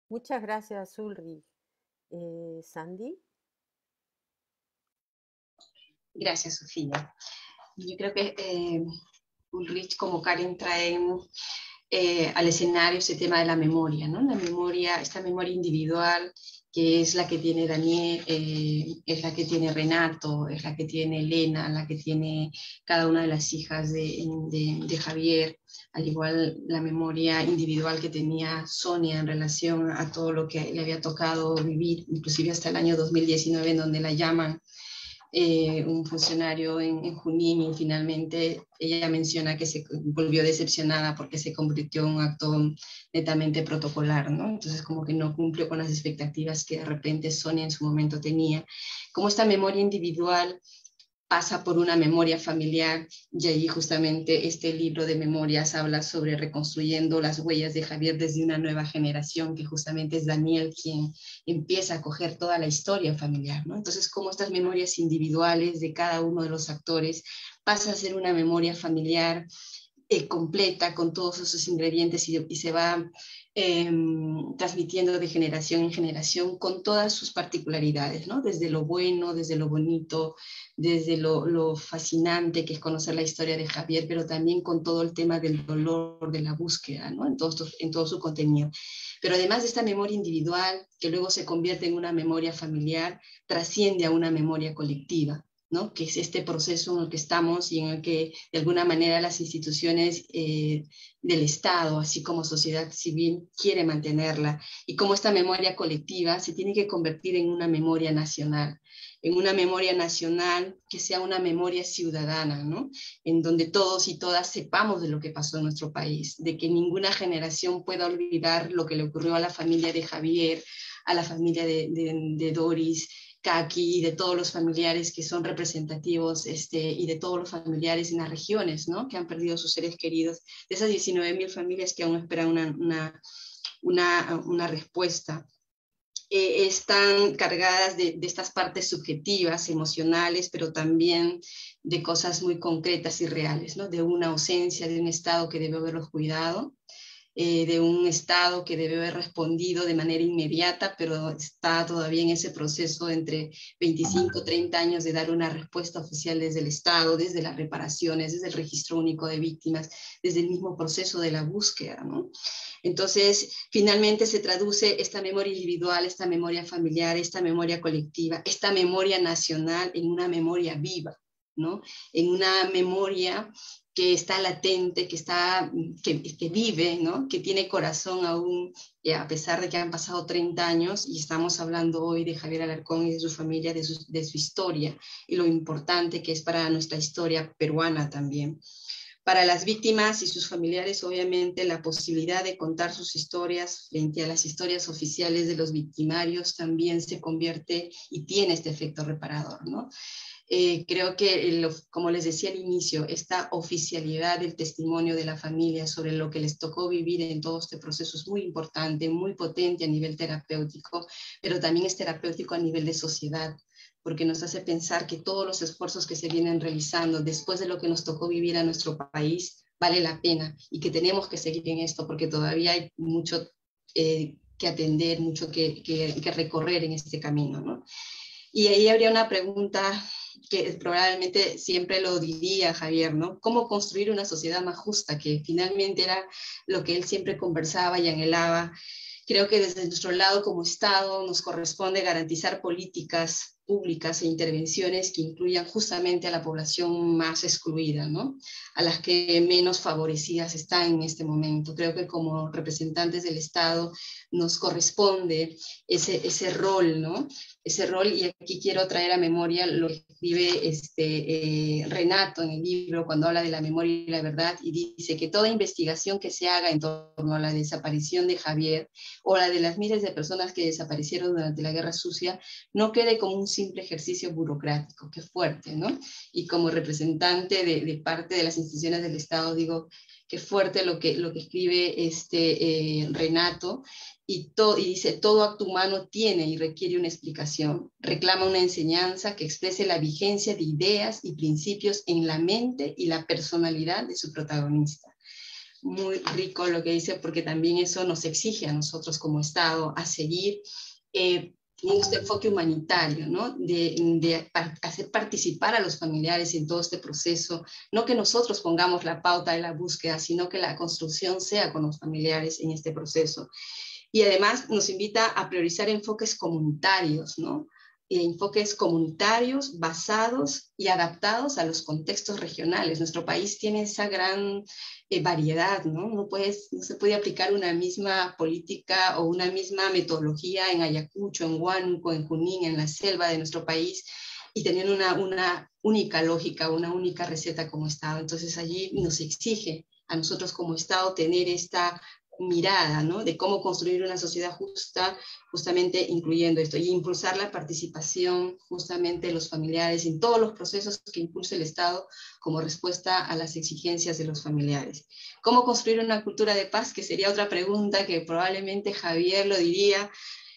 Muchas gracias, Ulrich. Sandy. Gracias, Sofía. Yo creo que Ulrich como Karen traen al escenario ese tema de la memoria, ¿no? La memoria, esta memoria individual que es la que tiene Daniel, es la que tiene Renato, es la que tiene Elena, la que tiene cada una de las hijas de Javier, al igual la memoria individual que tenía Sonia en relación a todo lo que le había tocado vivir, inclusive hasta el año 2019, en donde la llaman un funcionario en Junín, y finalmente ella menciona que se volvió decepcionada porque se convirtió en un acto netamente protocolar, ¿no? Entonces como que no cumplió con las expectativas que de repente Sonia en su momento tenía. Como esta memoria individual pasa por una memoria familiar, y ahí justamente este libro de memorias habla sobre reconstruyendo las huellas de Javier desde una nueva generación, que justamente es Daniel quien empieza a coger toda la historia familiar, ¿no? Entonces, cómo estas memorias individuales de cada uno de los actores pasa a ser una memoria familiar completa con todos esos ingredientes y se va transmitiendo de generación en generación con todas sus particularidades, ¿no? Desde lo bueno, desde lo bonito, desde lo fascinante que es conocer la historia de Javier, pero también con todo el tema del dolor, de la búsqueda, ¿no? En todo su contenido. Pero además de esta memoria individual, que luego se convierte en una memoria familiar, trasciende a una memoria colectiva, ¿no? Que es este proceso en el que estamos y en el que de alguna manera las instituciones del Estado, así como sociedad civil, quiere mantenerla, y cómo esta memoria colectiva se tiene que convertir en una memoria nacional que sea una memoria ciudadana, ¿no? En donde todos y todas sepamos de lo que pasó en nuestro país, de que ninguna generación pueda olvidar lo que le ocurrió a la familia de Javier, a la familia de Doris, Kaki, y de todos los familiares que son representativos, y de todos los familiares en las regiones, ¿no? Que han perdido sus seres queridos, de esas 19.000 familias que aún esperan una respuesta. Están cargadas de estas partes subjetivas, emocionales, pero también de cosas muy concretas y reales, ¿no? De una ausencia de un Estado que debe haberlos cuidado, de un Estado que debe haber respondido de manera inmediata, pero está todavía en ese proceso entre 25 30 años de dar una respuesta oficial desde el Estado, desde las reparaciones, desde el registro único de víctimas, desde el mismo proceso de la búsqueda, ¿no? Entonces, finalmente se traduce esta memoria individual, esta memoria familiar, esta memoria colectiva, esta memoria nacional en una memoria viva, ¿no? En una memoria que está latente, que vive, ¿no? Que tiene corazón aún, a pesar de que han pasado 30 años, y estamos hablando hoy de Javier Alarcón y de su familia, de su historia, y lo importante que es para nuestra historia peruana también. Para las víctimas y sus familiares, obviamente, la posibilidad de contar sus historias frente a las historias oficiales de los victimarios también se convierte y tiene este efecto reparador, ¿no? Creo que, como les decía al inicio, esta oficialidad del testimonio de la familia sobre lo que les tocó vivir en todo este proceso es muy importante, muy potente a nivel terapéutico, pero también es terapéutico a nivel de sociedad, porque nos hace pensar que todos los esfuerzos que se vienen realizando después de lo que nos tocó vivir a nuestro país vale la pena, y que tenemos que seguir en esto porque todavía hay mucho que atender, mucho que recorrer en este camino, ¿no? Y ahí habría una pregunta que probablemente siempre lo diría Javier, ¿no? ¿Cómo construir una sociedad más justa? Que finalmente era lo que él siempre conversaba y anhelaba. Creo que desde nuestro lado como Estado nos corresponde garantizar políticas públicas e intervenciones que incluyan justamente a la población más excluida, ¿no? A las que menos favorecidas están en este momento. Creo que como representantes del Estado nos corresponde ese rol, ¿no? Ese rol, y aquí quiero traer a memoria lo que escribe Renato en el libro cuando habla de la memoria y la verdad, y dice que toda investigación que se haga en torno a la desaparición de Javier o la de las miles de personas que desaparecieron durante la Guerra Sucia no quede como un simple ejercicio burocrático. Qué fuerte, ¿no? Y como representante de parte de las instituciones del Estado digo, qué fuerte lo que escribe Renato, y dice, todo acto humano tiene y requiere una explicación, reclama una enseñanza que exprese la vigencia de ideas y principios en la mente y la personalidad de su protagonista. Muy rico lo que dice, porque también eso nos exige a nosotros como Estado a seguir este enfoque humanitario, ¿no? De hacer participar a los familiares en todo este proceso, no que nosotros pongamos la pauta de la búsqueda, sino que la construcción sea con los familiares en este proceso. Y además nos invita a priorizar enfoques comunitarios, ¿no? Enfoques comunitarios basados y adaptados a los contextos regionales. Nuestro país tiene esa gran variedad, ¿no? No se puede aplicar una misma política o una misma metodología en Ayacucho, en Huánuco, en Junín, en la selva de nuestro país, y tener una única lógica, una única receta como Estado. Entonces allí nos exige a nosotros como Estado tener esta mirada, ¿no? De cómo construir una sociedad justa, justamente incluyendo esto, y impulsar la participación justamente de los familiares en todos los procesos que impulse el Estado como respuesta a las exigencias de los familiares. ¿Cómo construir una cultura de paz? Que sería otra pregunta que probablemente Javier lo diría.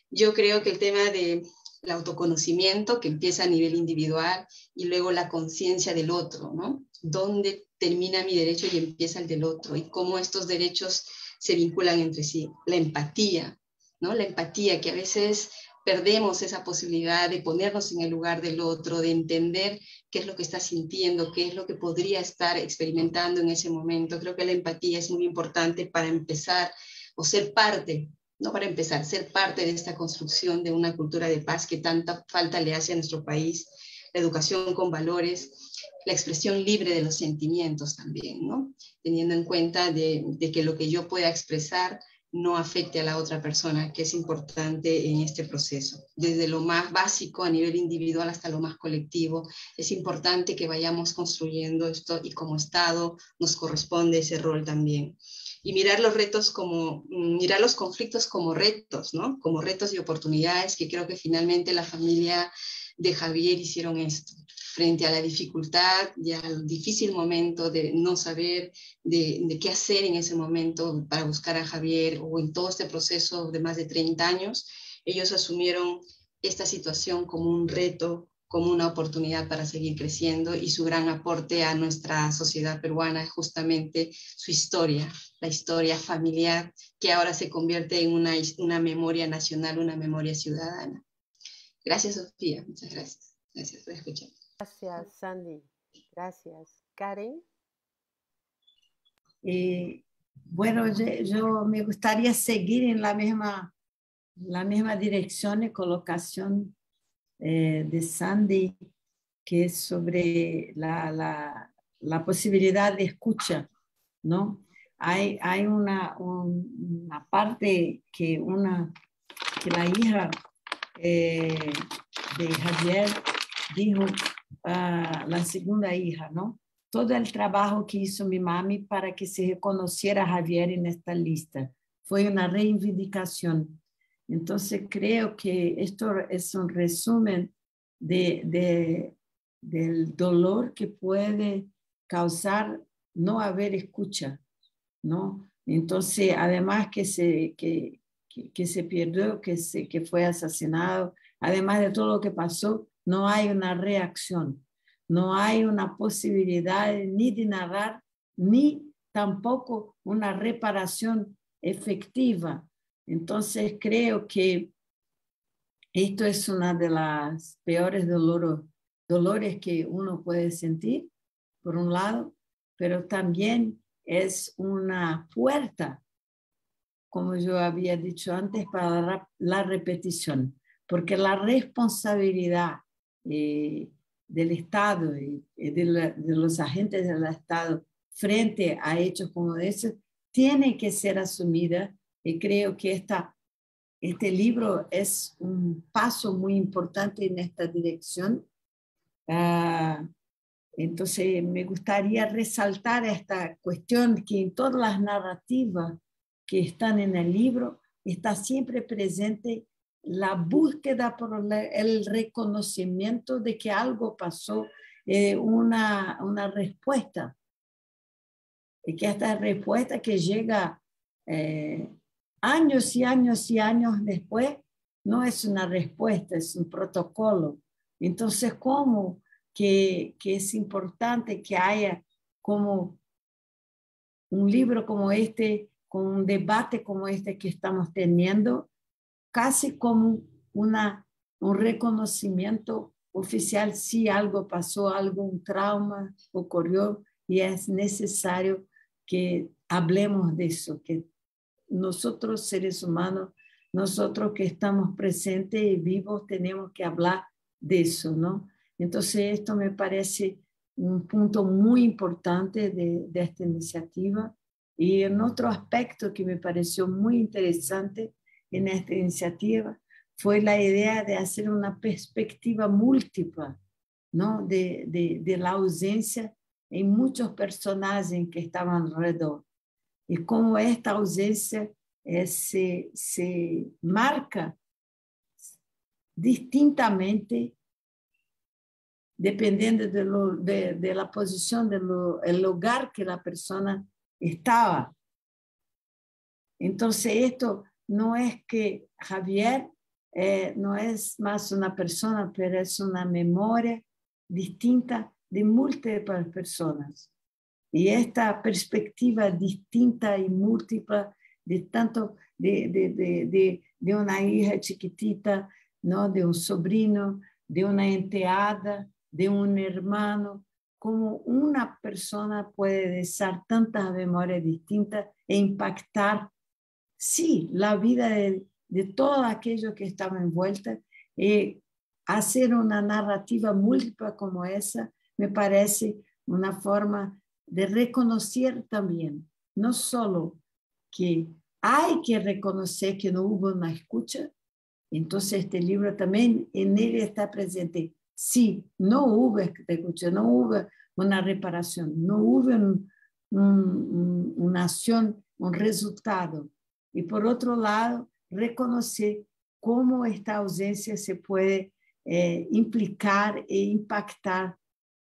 Yo creo que el tema de el autoconocimiento, que empieza a nivel individual, y luego la conciencia del otro, ¿no? dónde termina mi derecho y empieza el del otro, y cómo estos derechos se vinculan entre sí. La empatía, ¿no? La empatía, que a veces perdemos esa posibilidad de ponernos en el lugar del otro, de entender qué es lo que está sintiendo, qué es lo que podría estar experimentando en ese momento. Creo que la empatía es muy importante para empezar, o ser parte, no para empezar, ser parte de esta construcción de una cultura de paz que tanta falta le hace a nuestro país, la educación con valores, la expresión libre de los sentimientos también, ¿no? Teniendo en cuenta de que lo que yo pueda expresar no afecte a la otra persona, que es importante en este proceso. Desde lo más básico a nivel individual hasta lo más colectivo, es importante que vayamos construyendo esto, y como Estado nos corresponde ese rol también. Y mirar los retos como, mirar los conflictos como retos, ¿no? Como retos y oportunidades, que creo que finalmente la familia de Javier hicieron esto, frente a la dificultad y al difícil momento de no saber de qué hacer en ese momento para buscar a Javier, o en todo este proceso de más de 30 años, ellos asumieron esta situación como un reto, como una oportunidad para seguir creciendo, y su gran aporte a nuestra sociedad peruana es justamente su historia, la historia familiar, que ahora se convierte en una memoria nacional, una memoria ciudadana. Gracias, Sofía. Muchas gracias. Gracias por escuchar. Gracias, Sandy. Gracias. Karen. Bueno, yo me gustaría seguir en la misma dirección y colocación de Sandy, que es sobre la posibilidad de escucha, ¿no? Hay una parte que la hija de Javier dijo, la segunda hija, ¿no? Todo el trabajo que hizo mi mami para que se reconociera a Javier en esta lista fue una reivindicación. Entonces creo que esto es un resumen del dolor que puede causar no haber escucha, ¿no? Entonces, además que se perdió, que fue asesinado, además de todo lo que pasó, no hay una reacción, no hay una posibilidad ni de narrar, ni tampoco una reparación efectiva. Entonces creo que esto es una de las peores dolores que uno puede sentir, por un lado, pero también es una puerta, como yo había dicho antes, para la repetición, porque la responsabilidad del Estado y de los agentes del Estado frente a hechos como esos tiene que ser asumida, y creo que este libro es un paso muy importante en esta dirección. Entonces me gustaría resaltar esta cuestión, que en todas las narrativas que están en el libro está siempre presente la búsqueda por el reconocimiento de que algo pasó, una respuesta, y que esta respuesta que llega años y años y años después no es una respuesta, es un protocolo. Entonces, ¿cómo que es importante que haya como un libro como este, con un debate como este que estamos teniendo, casi como un reconocimiento oficial si algo pasó, algún trauma ocurrió, y es necesario que hablemos de eso, que nosotros seres humanos, nosotros que estamos presentes y vivos, tenemos que hablar de eso, ¿no? Entonces esto me parece un punto muy importante de esta iniciativa. Y en otro aspecto que me pareció muy interesante en esta iniciativa fue la idea de hacer una perspectiva múltiple, ¿no? de la ausencia en muchos personajes que estaban alrededor. Y cómo esta ausencia se marca distintamente dependiendo de la posición, del lugar que la persona estaba. Entonces esto no es que Javier no es más una persona, pero es una memoria distinta de múltiples personas. Y esta perspectiva distinta y múltiple de tanto de una hija chiquitita, ¿no? De un sobrino, de una enteada, de un hermano, como una persona puede desear tantas memorias distintas e impactar, sí, la vida de todos aquellos que estaban envueltos. Hacer una narrativa múltiple como esa me parece una forma de reconocer también, no solo que hay que reconocer que no hubo una escucha. Entonces este libro también en él está presente. Sí, no hubo escucha, no hubo una reparación, no hubo una acción, un resultado. Y por otro lado, reconocer cómo esta ausencia se puede implicar e impactar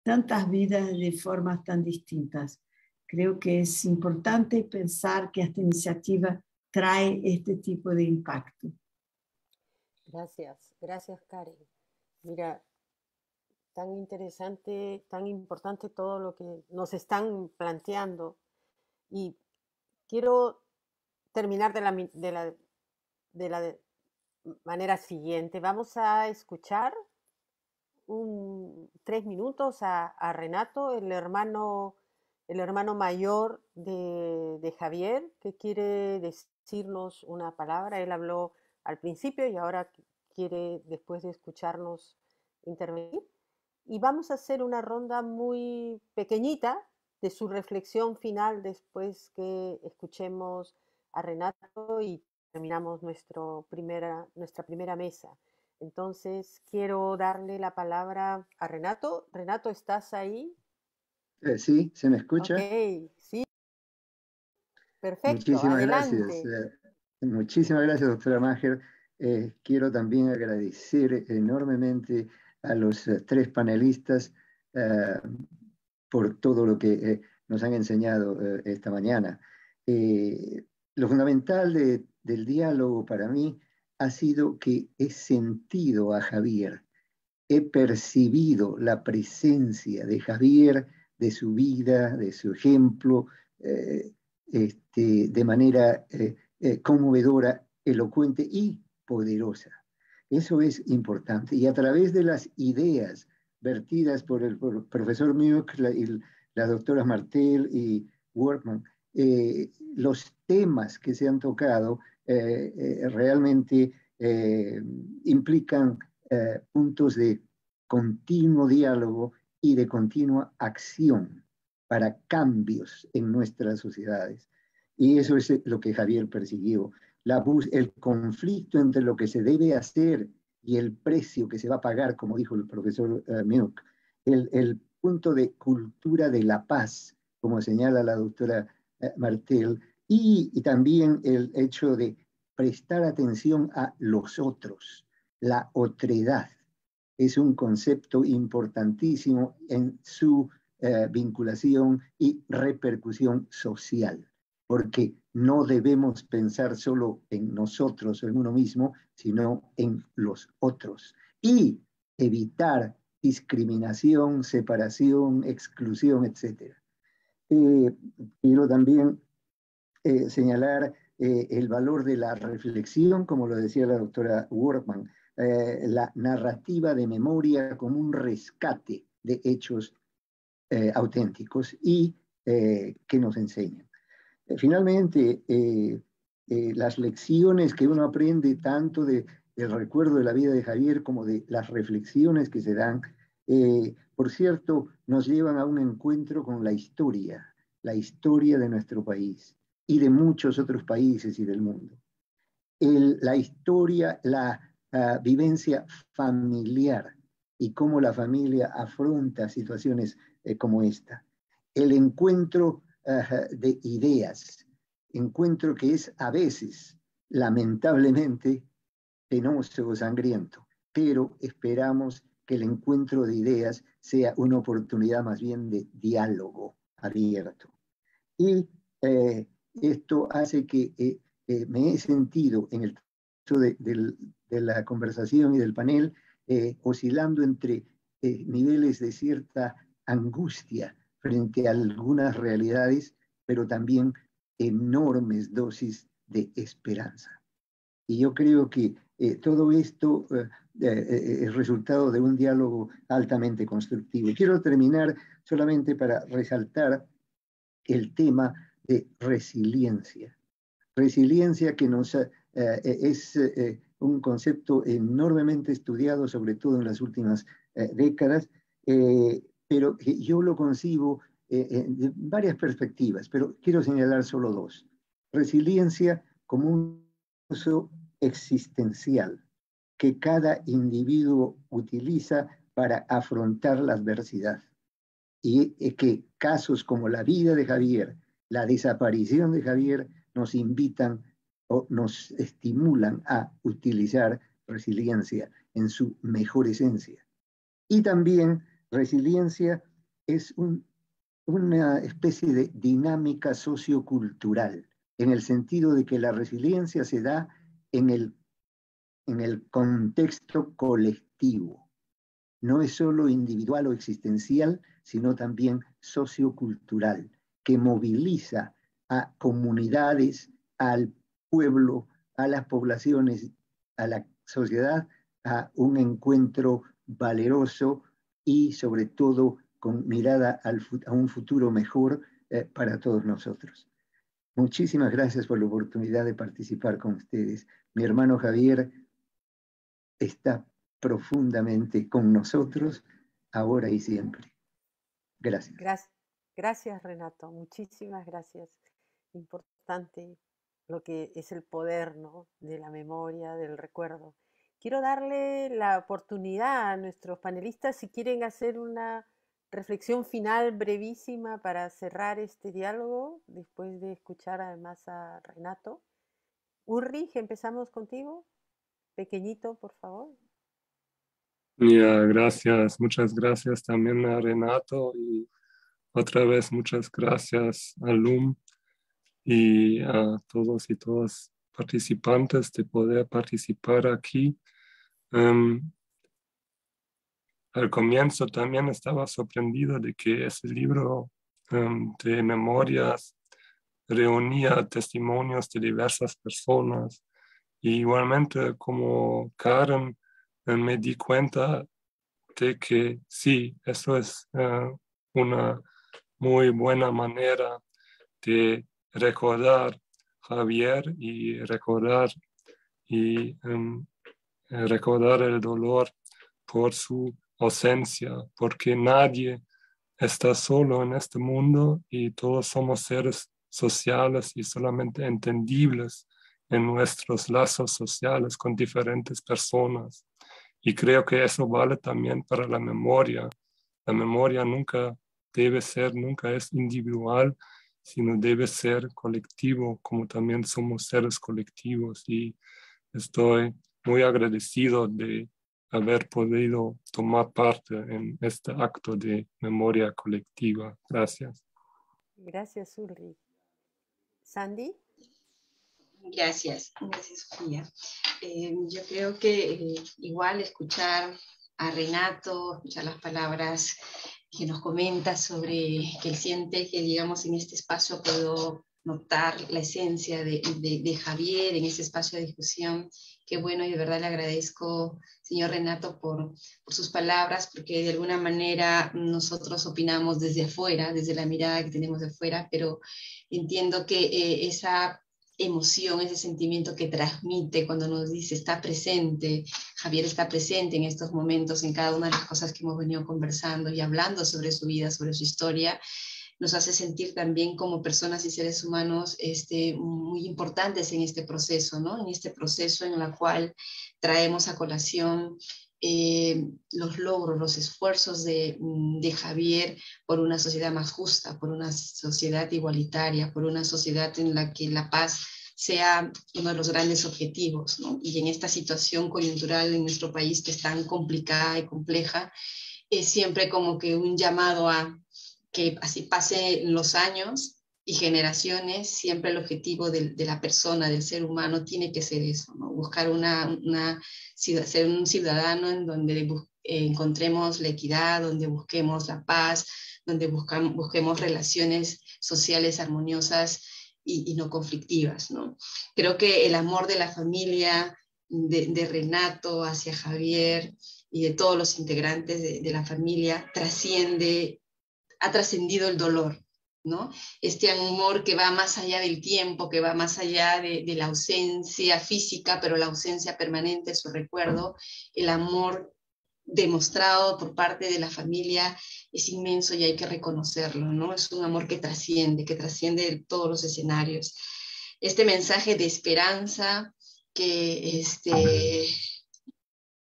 tantas vidas de formas tan distintas. Creo que es importante pensar que esta iniciativa trae este tipo de impacto. Gracias, gracias Karen. Mira, tan interesante, tan importante todo lo que nos están planteando. Y quiero terminar de la manera siguiente. Vamos a escuchar 3 minutos a Renato, el hermano mayor de Javier, que quiere decirnos una palabra. Él habló al principio y ahora quiere, después de escucharnos, intervenir. Y vamos a hacer una ronda muy pequeñita de su reflexión final después que escuchemos a Renato y terminamos nuestra primera mesa. Entonces, quiero darle la palabra a Renato. Renato, ¿estás ahí? Sí, ¿se me escucha? Ok, sí. Perfecto, Muchísimas adelante. gracias. Muchísimas gracias, doctora Maher. Quiero también agradecer enormemente a los 3 panelistas por todo lo que nos han enseñado esta mañana. Lo fundamental del diálogo para mí ha sido que he sentido a Javier, he percibido la presencia de Javier, de su vida, de su ejemplo, de manera conmovedora, elocuente y poderosa. Eso es importante. Y a través de las ideas vertidas por el profesor Muck, la doctora Martel y Workman, los temas que se han tocado realmente implican puntos de continuo diálogo y de continua acción para cambios en nuestras sociedades. Y eso es lo que Javier persiguió. El conflicto entre lo que se debe hacer y el precio que se va a pagar, como dijo el profesor Muck. El punto de cultura de la paz, como señala la doctora Martel, y también el hecho de prestar atención a los otros. La otredad es un concepto importantísimo en su vinculación y repercusión social, porque no debemos pensar solo en nosotros o en uno mismo, sino en los otros. Y evitar discriminación, separación, exclusión, etc. Quiero también señalar el valor de la reflexión, como lo decía la doctora Workman, la narrativa de memoria como un rescate de hechos auténticos y que nos enseñan. Finalmente, las lecciones que uno aprende tanto del recuerdo de la vida de Javier como de las reflexiones que se dan, por cierto, nos llevan a un encuentro con la historia de nuestro país y de muchos otros países y del mundo. La historia, la vivencia familiar y cómo la familia afronta situaciones como esta. El encuentro de ideas, encuentro que es a veces, lamentablemente, penoso o sangriento, pero esperamos que el encuentro de ideas sea una oportunidad más bien de diálogo abierto. Y esto hace que me he sentido en el caso de la conversación y del panel oscilando entre niveles de cierta angustia frente a algunas realidades, pero también enormes dosis de esperanza. Y yo creo que todo esto es resultado de un diálogo altamente constructivo. Y quiero terminar solamente para resaltar el tema de resiliencia. Resiliencia que es un concepto enormemente estudiado, sobre todo en las últimas décadas, pero yo lo concibo de varias perspectivas, pero quiero señalar solo dos. Resiliencia como un uso existencial que cada individuo utiliza para afrontar la adversidad. Y que casos como la vida de Javier, la desaparición de Javier, nos invitan o nos estimulan a utilizar resiliencia en su mejor esencia. Y también resiliencia es una especie de dinámica sociocultural, en el sentido de que la resiliencia se da en el contexto colectivo. No es solo individual o existencial, sino también sociocultural, que moviliza a comunidades, al pueblo, a las poblaciones, a la sociedad, a un encuentro valeroso y sobre todo con mirada a un futuro mejor para todos nosotros. Muchísimas gracias por la oportunidad de participar con ustedes. Mi hermano Javier está profundamente con nosotros, ahora y siempre. Gracias. Gracias, Renato. Muchísimas gracias. Importante lo que es el poder, ¿no?, de la memoria, del recuerdo. Quiero darle la oportunidad a nuestros panelistas si quieren hacer una reflexión final brevísima para cerrar este diálogo, después de escuchar además a Renato. Ulrich, empezamos contigo. Pequeñito, por favor. Gracias, muchas gracias también a Renato y otra vez muchas gracias a LUM y a todos y todas participantes de poder participar aquí. Al comienzo también estaba sorprendido de que ese libro de memorias reunía testimonios de diversas personas. Y igualmente como Karen me di cuenta de que sí, eso es una muy buena manera de recordar a Javier y recordar el dolor por su ausencia, porque nadie está solo en este mundo y todos somos seres sociales y solamente entendibles en nuestros lazos sociales con diferentes personas. Y creo que eso vale también para la memoria. La memoria nunca es individual, sino debe ser colectivo, como también somos seres colectivos. Y estoy muy agradecido de haber podido tomar parte en este acto de memoria colectiva. Gracias. Gracias, Ulrich. Sandy. Gracias, Sofía. Yo creo que igual escuchar a Renato, escuchar las palabras que nos comenta sobre que él siente que, digamos, en este espacio puedo notar la esencia de Javier en ese espacio de discusión. Qué bueno, y de verdad le agradezco, señor Renato, por sus palabras, porque de alguna manera nosotros opinamos desde afuera, desde la mirada que tenemos de afuera, pero entiendo que esa emoción, ese sentimiento que transmite cuando nos dice está presente, Javier está presente en estos momentos, en cada una de las cosas que hemos venido conversando y hablando sobre su vida, sobre su historia, nos hace sentir también como personas y seres humanos muy importantes en este proceso, ¿no? En este proceso en el cual traemos a colación los logros, los esfuerzos de Javier por una sociedad más justa, por una sociedad igualitaria, por una sociedad en la que la paz sea uno de los grandes objetivos, ¿no? Y en esta situación coyuntural en nuestro país que es tan complicada y compleja, es siempre como que un llamado a que así pasen los años y generaciones, siempre el objetivo de la persona, del ser humano, tiene que ser eso, ¿no? Buscar ser un ciudadano en donde encontremos la equidad, donde busquemos la paz, donde busquemos relaciones sociales armoniosas y no conflictivas, ¿no? Creo que el amor de la familia, de Renato hacia Javier y de todos los integrantes de la familia ha trascendido el dolor, ¿no? Este amor que va más allá del tiempo, que va más allá de la ausencia física, pero la ausencia permanente, su recuerdo, el amor demostrado por parte de la familia es inmenso y hay que reconocerlo, ¿no? Es un amor que trasciende todos los escenarios. Este mensaje de esperanza que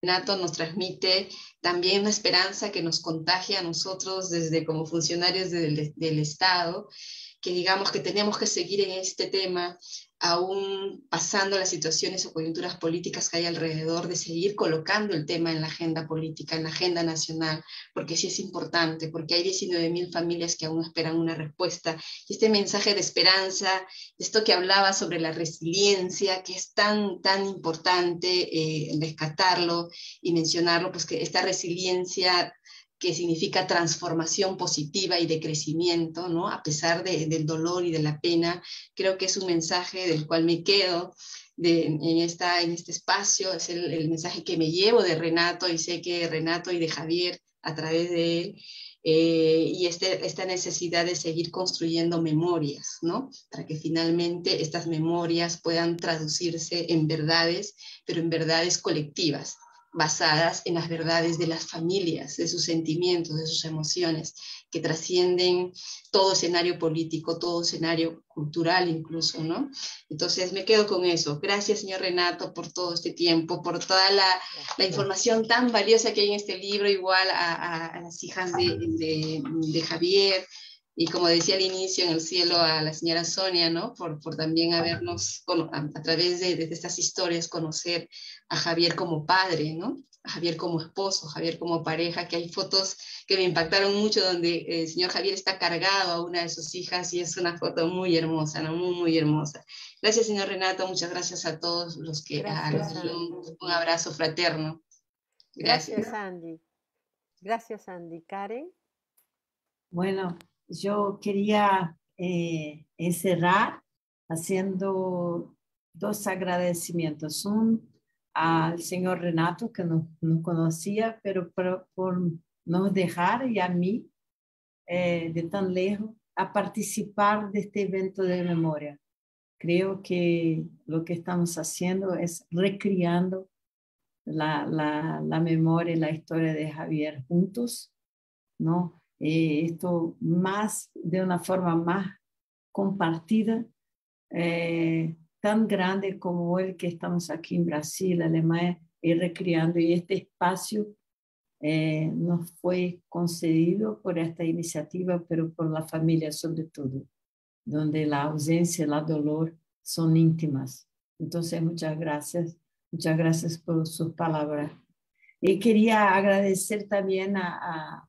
Renato nos transmite, también una esperanza que nos contagia a nosotros desde como funcionarios del Estado, que digamos que tenemos que seguir en este tema, aún pasando las situaciones o coyunturas políticas que hay alrededor, de seguir colocando el tema en la agenda política, en la agenda nacional, porque sí es importante, porque hay 19.000 familias que aún esperan una respuesta. Y este mensaje de esperanza, esto que hablaba sobre la resiliencia, que es tan, tan importante rescatarlo y mencionarlo, pues que esta resiliencia que significa transformación positiva y de crecimiento, ¿no? A pesar del dolor y de la pena, creo que es un mensaje del cual me quedo en este espacio, es el mensaje que me llevo de Renato, y sé que Renato y de Javier, a través de él, y esta necesidad de seguir construyendo memorias, ¿no? Para que finalmente estas memorias puedan traducirse en verdades, pero en verdades colectivas, basadas en las verdades de las familias, de sus sentimientos, de sus emociones, que trascienden todo escenario político, todo escenario cultural incluso, ¿no? Entonces me quedo con eso. Gracias, señor Renato, por todo este tiempo, por toda la información tan valiosa que hay en este libro, igual a las hijas de Javier, y como decía al inicio, en el cielo, a la señora Sonia, ¿no? Por también habernos, a través de estas historias, conocer a Javier como padre, ¿no? A Javier como esposo, Javier como pareja, que hay fotos que me impactaron mucho donde el señor Javier está cargado a una de sus hijas y es una foto muy hermosa, ¿no? Muy, muy hermosa. Gracias, señor Renato, muchas gracias a todos los que... un abrazo fraterno. Gracias, Andy. Gracias, Andy. Karen. Bueno, yo quería encerrar haciendo dos agradecimientos. Un al señor Renato, que no conocía, pero por nos dejar, y a mí, de tan lejos, a participar de este evento de memoria. Creo que lo que estamos haciendo es recriando la memoria y la historia de Javier juntos, ¿no? Esto más de una forma más compartida, tan grande como el que estamos aquí en Brasil, Alemania, y recreando. Y este espacio nos fue concedido por esta iniciativa, pero por la familia sobre todo, donde la ausencia y el dolor son íntimas. Entonces, muchas gracias por sus palabras. Y quería agradecer también a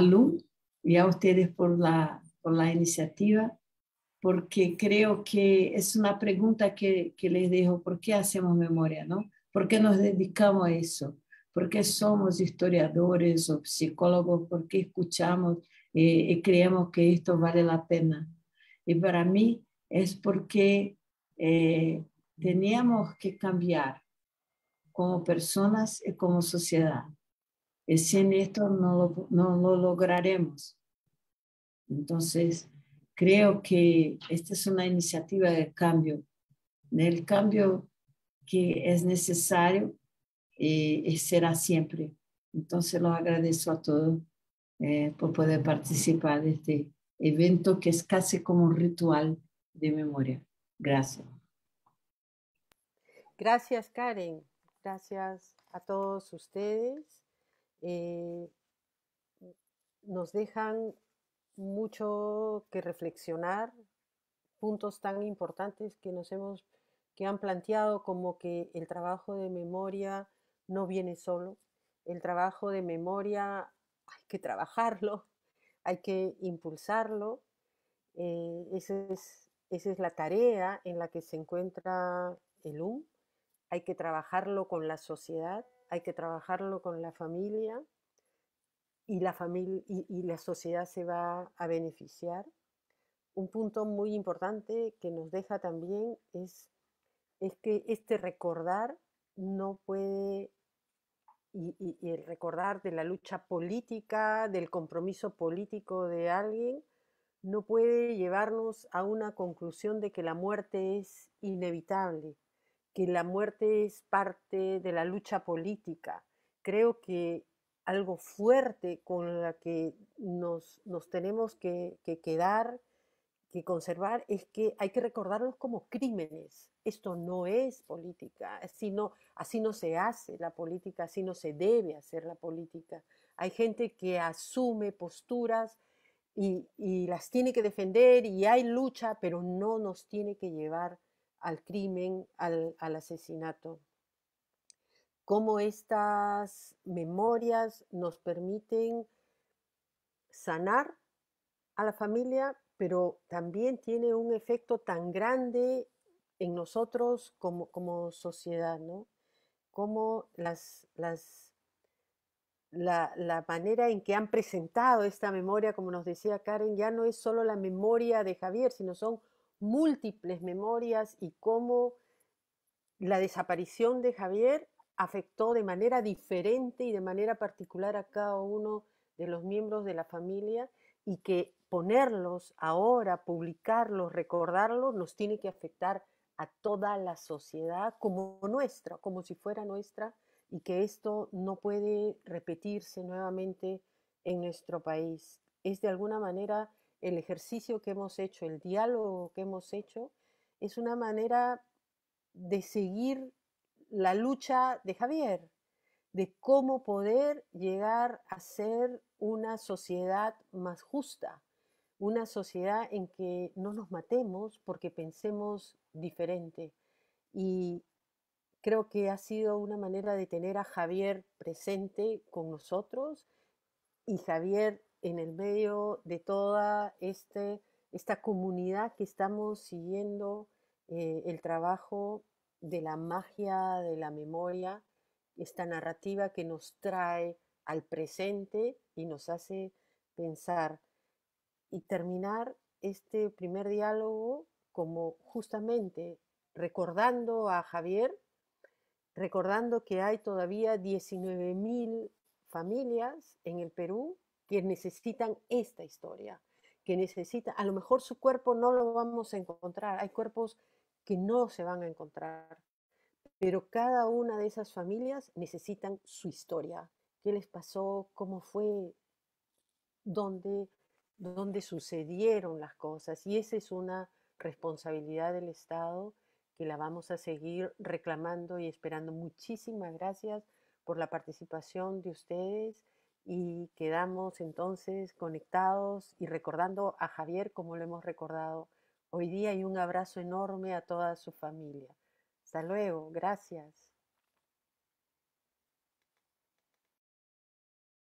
Lu y a ustedes por la iniciativa, porque creo que es una pregunta que les dejo: ¿por qué hacemos memoria, no? ¿Por qué nos dedicamos a eso? ¿Por qué somos historiadores o psicólogos? ¿Por qué escuchamos y creemos que esto vale la pena? Y para mí es porque teníamos que cambiar como personas y como sociedad. Y sin esto no lo lograremos. Entonces, creo que esta es una iniciativa de cambio, del cambio que es necesario y será siempre. Entonces, los agradezco a todos por poder participar de este evento que es casi como un ritual de memoria. Gracias. Gracias, Karen. Gracias a todos ustedes. Nos dejan mucho que reflexionar, puntos tan importantes que han planteado, como que el trabajo de memoria no viene solo. El trabajo de memoria hay que trabajarlo, hay que impulsarlo. Esa es la tarea en la que se encuentra el hay que trabajarlo con la sociedad, hay que trabajarlo con la familia y la sociedad se va a beneficiar. Un punto muy importante que nos deja también es que este recordar no puede, y el recordar de la lucha política, del compromiso político de alguien, no puede llevarnos a una conclusión de que la muerte es inevitable, que la muerte es parte de la lucha política. Creo que algo fuerte con la que nos tenemos que quedar, que conservar, es que hay que recordarlos como crímenes. Esto no es política, así no se hace la política, así no se debe hacer la política. Hay gente que asume posturas y las tiene que defender y hay lucha, pero no nos tiene que llevar al crimen, al asesinato. Cómo estas memorias nos permiten sanar a la familia, pero también tiene un efecto tan grande en nosotros como sociedad, ¿no? Como la manera en que han presentado esta memoria, como nos decía Karen, ya no es solo la memoria de Javier, sino son múltiples memorias, y cómo la desaparición de Javier afectó de manera diferente y de manera particular a cada uno de los miembros de la familia, y que ponerlos ahora, publicarlos, recordarlos, nos tiene que afectar a toda la sociedad como nuestra, como si fuera nuestra, y que esto no puede repetirse nuevamente en nuestro país. Es de alguna manera el ejercicio que hemos hecho, el diálogo que hemos hecho, es una manera de seguir la lucha de Javier, de cómo poder llegar a ser una sociedad más justa, una sociedad en que no nos matemos porque pensemos diferente. Y creo que ha sido una manera de tener a Javier presente con nosotros, y Javier en el medio de toda esta comunidad que estamos siguiendo el trabajo de la magia de la memoria, esta narrativa que nos trae al presente y nos hace pensar, y terminar este primer diálogo como justamente recordando a Javier, recordando que hay todavía 19.000 familias en el Perú que necesitan esta historia, que necesitan, a lo mejor su cuerpo no lo vamos a encontrar, hay cuerpos que no se van a encontrar, pero cada una de esas familias necesitan su historia. ¿Qué les pasó? ¿Cómo fue? ¿Dónde sucedieron las cosas? Y esa es una responsabilidad del Estado que la vamos a seguir reclamando y esperando. Muchísimas gracias por la participación de ustedes, y quedamos entonces conectados y recordando a Javier como lo hemos recordado hoy día, y un abrazo enorme a toda su familia. Hasta luego, gracias.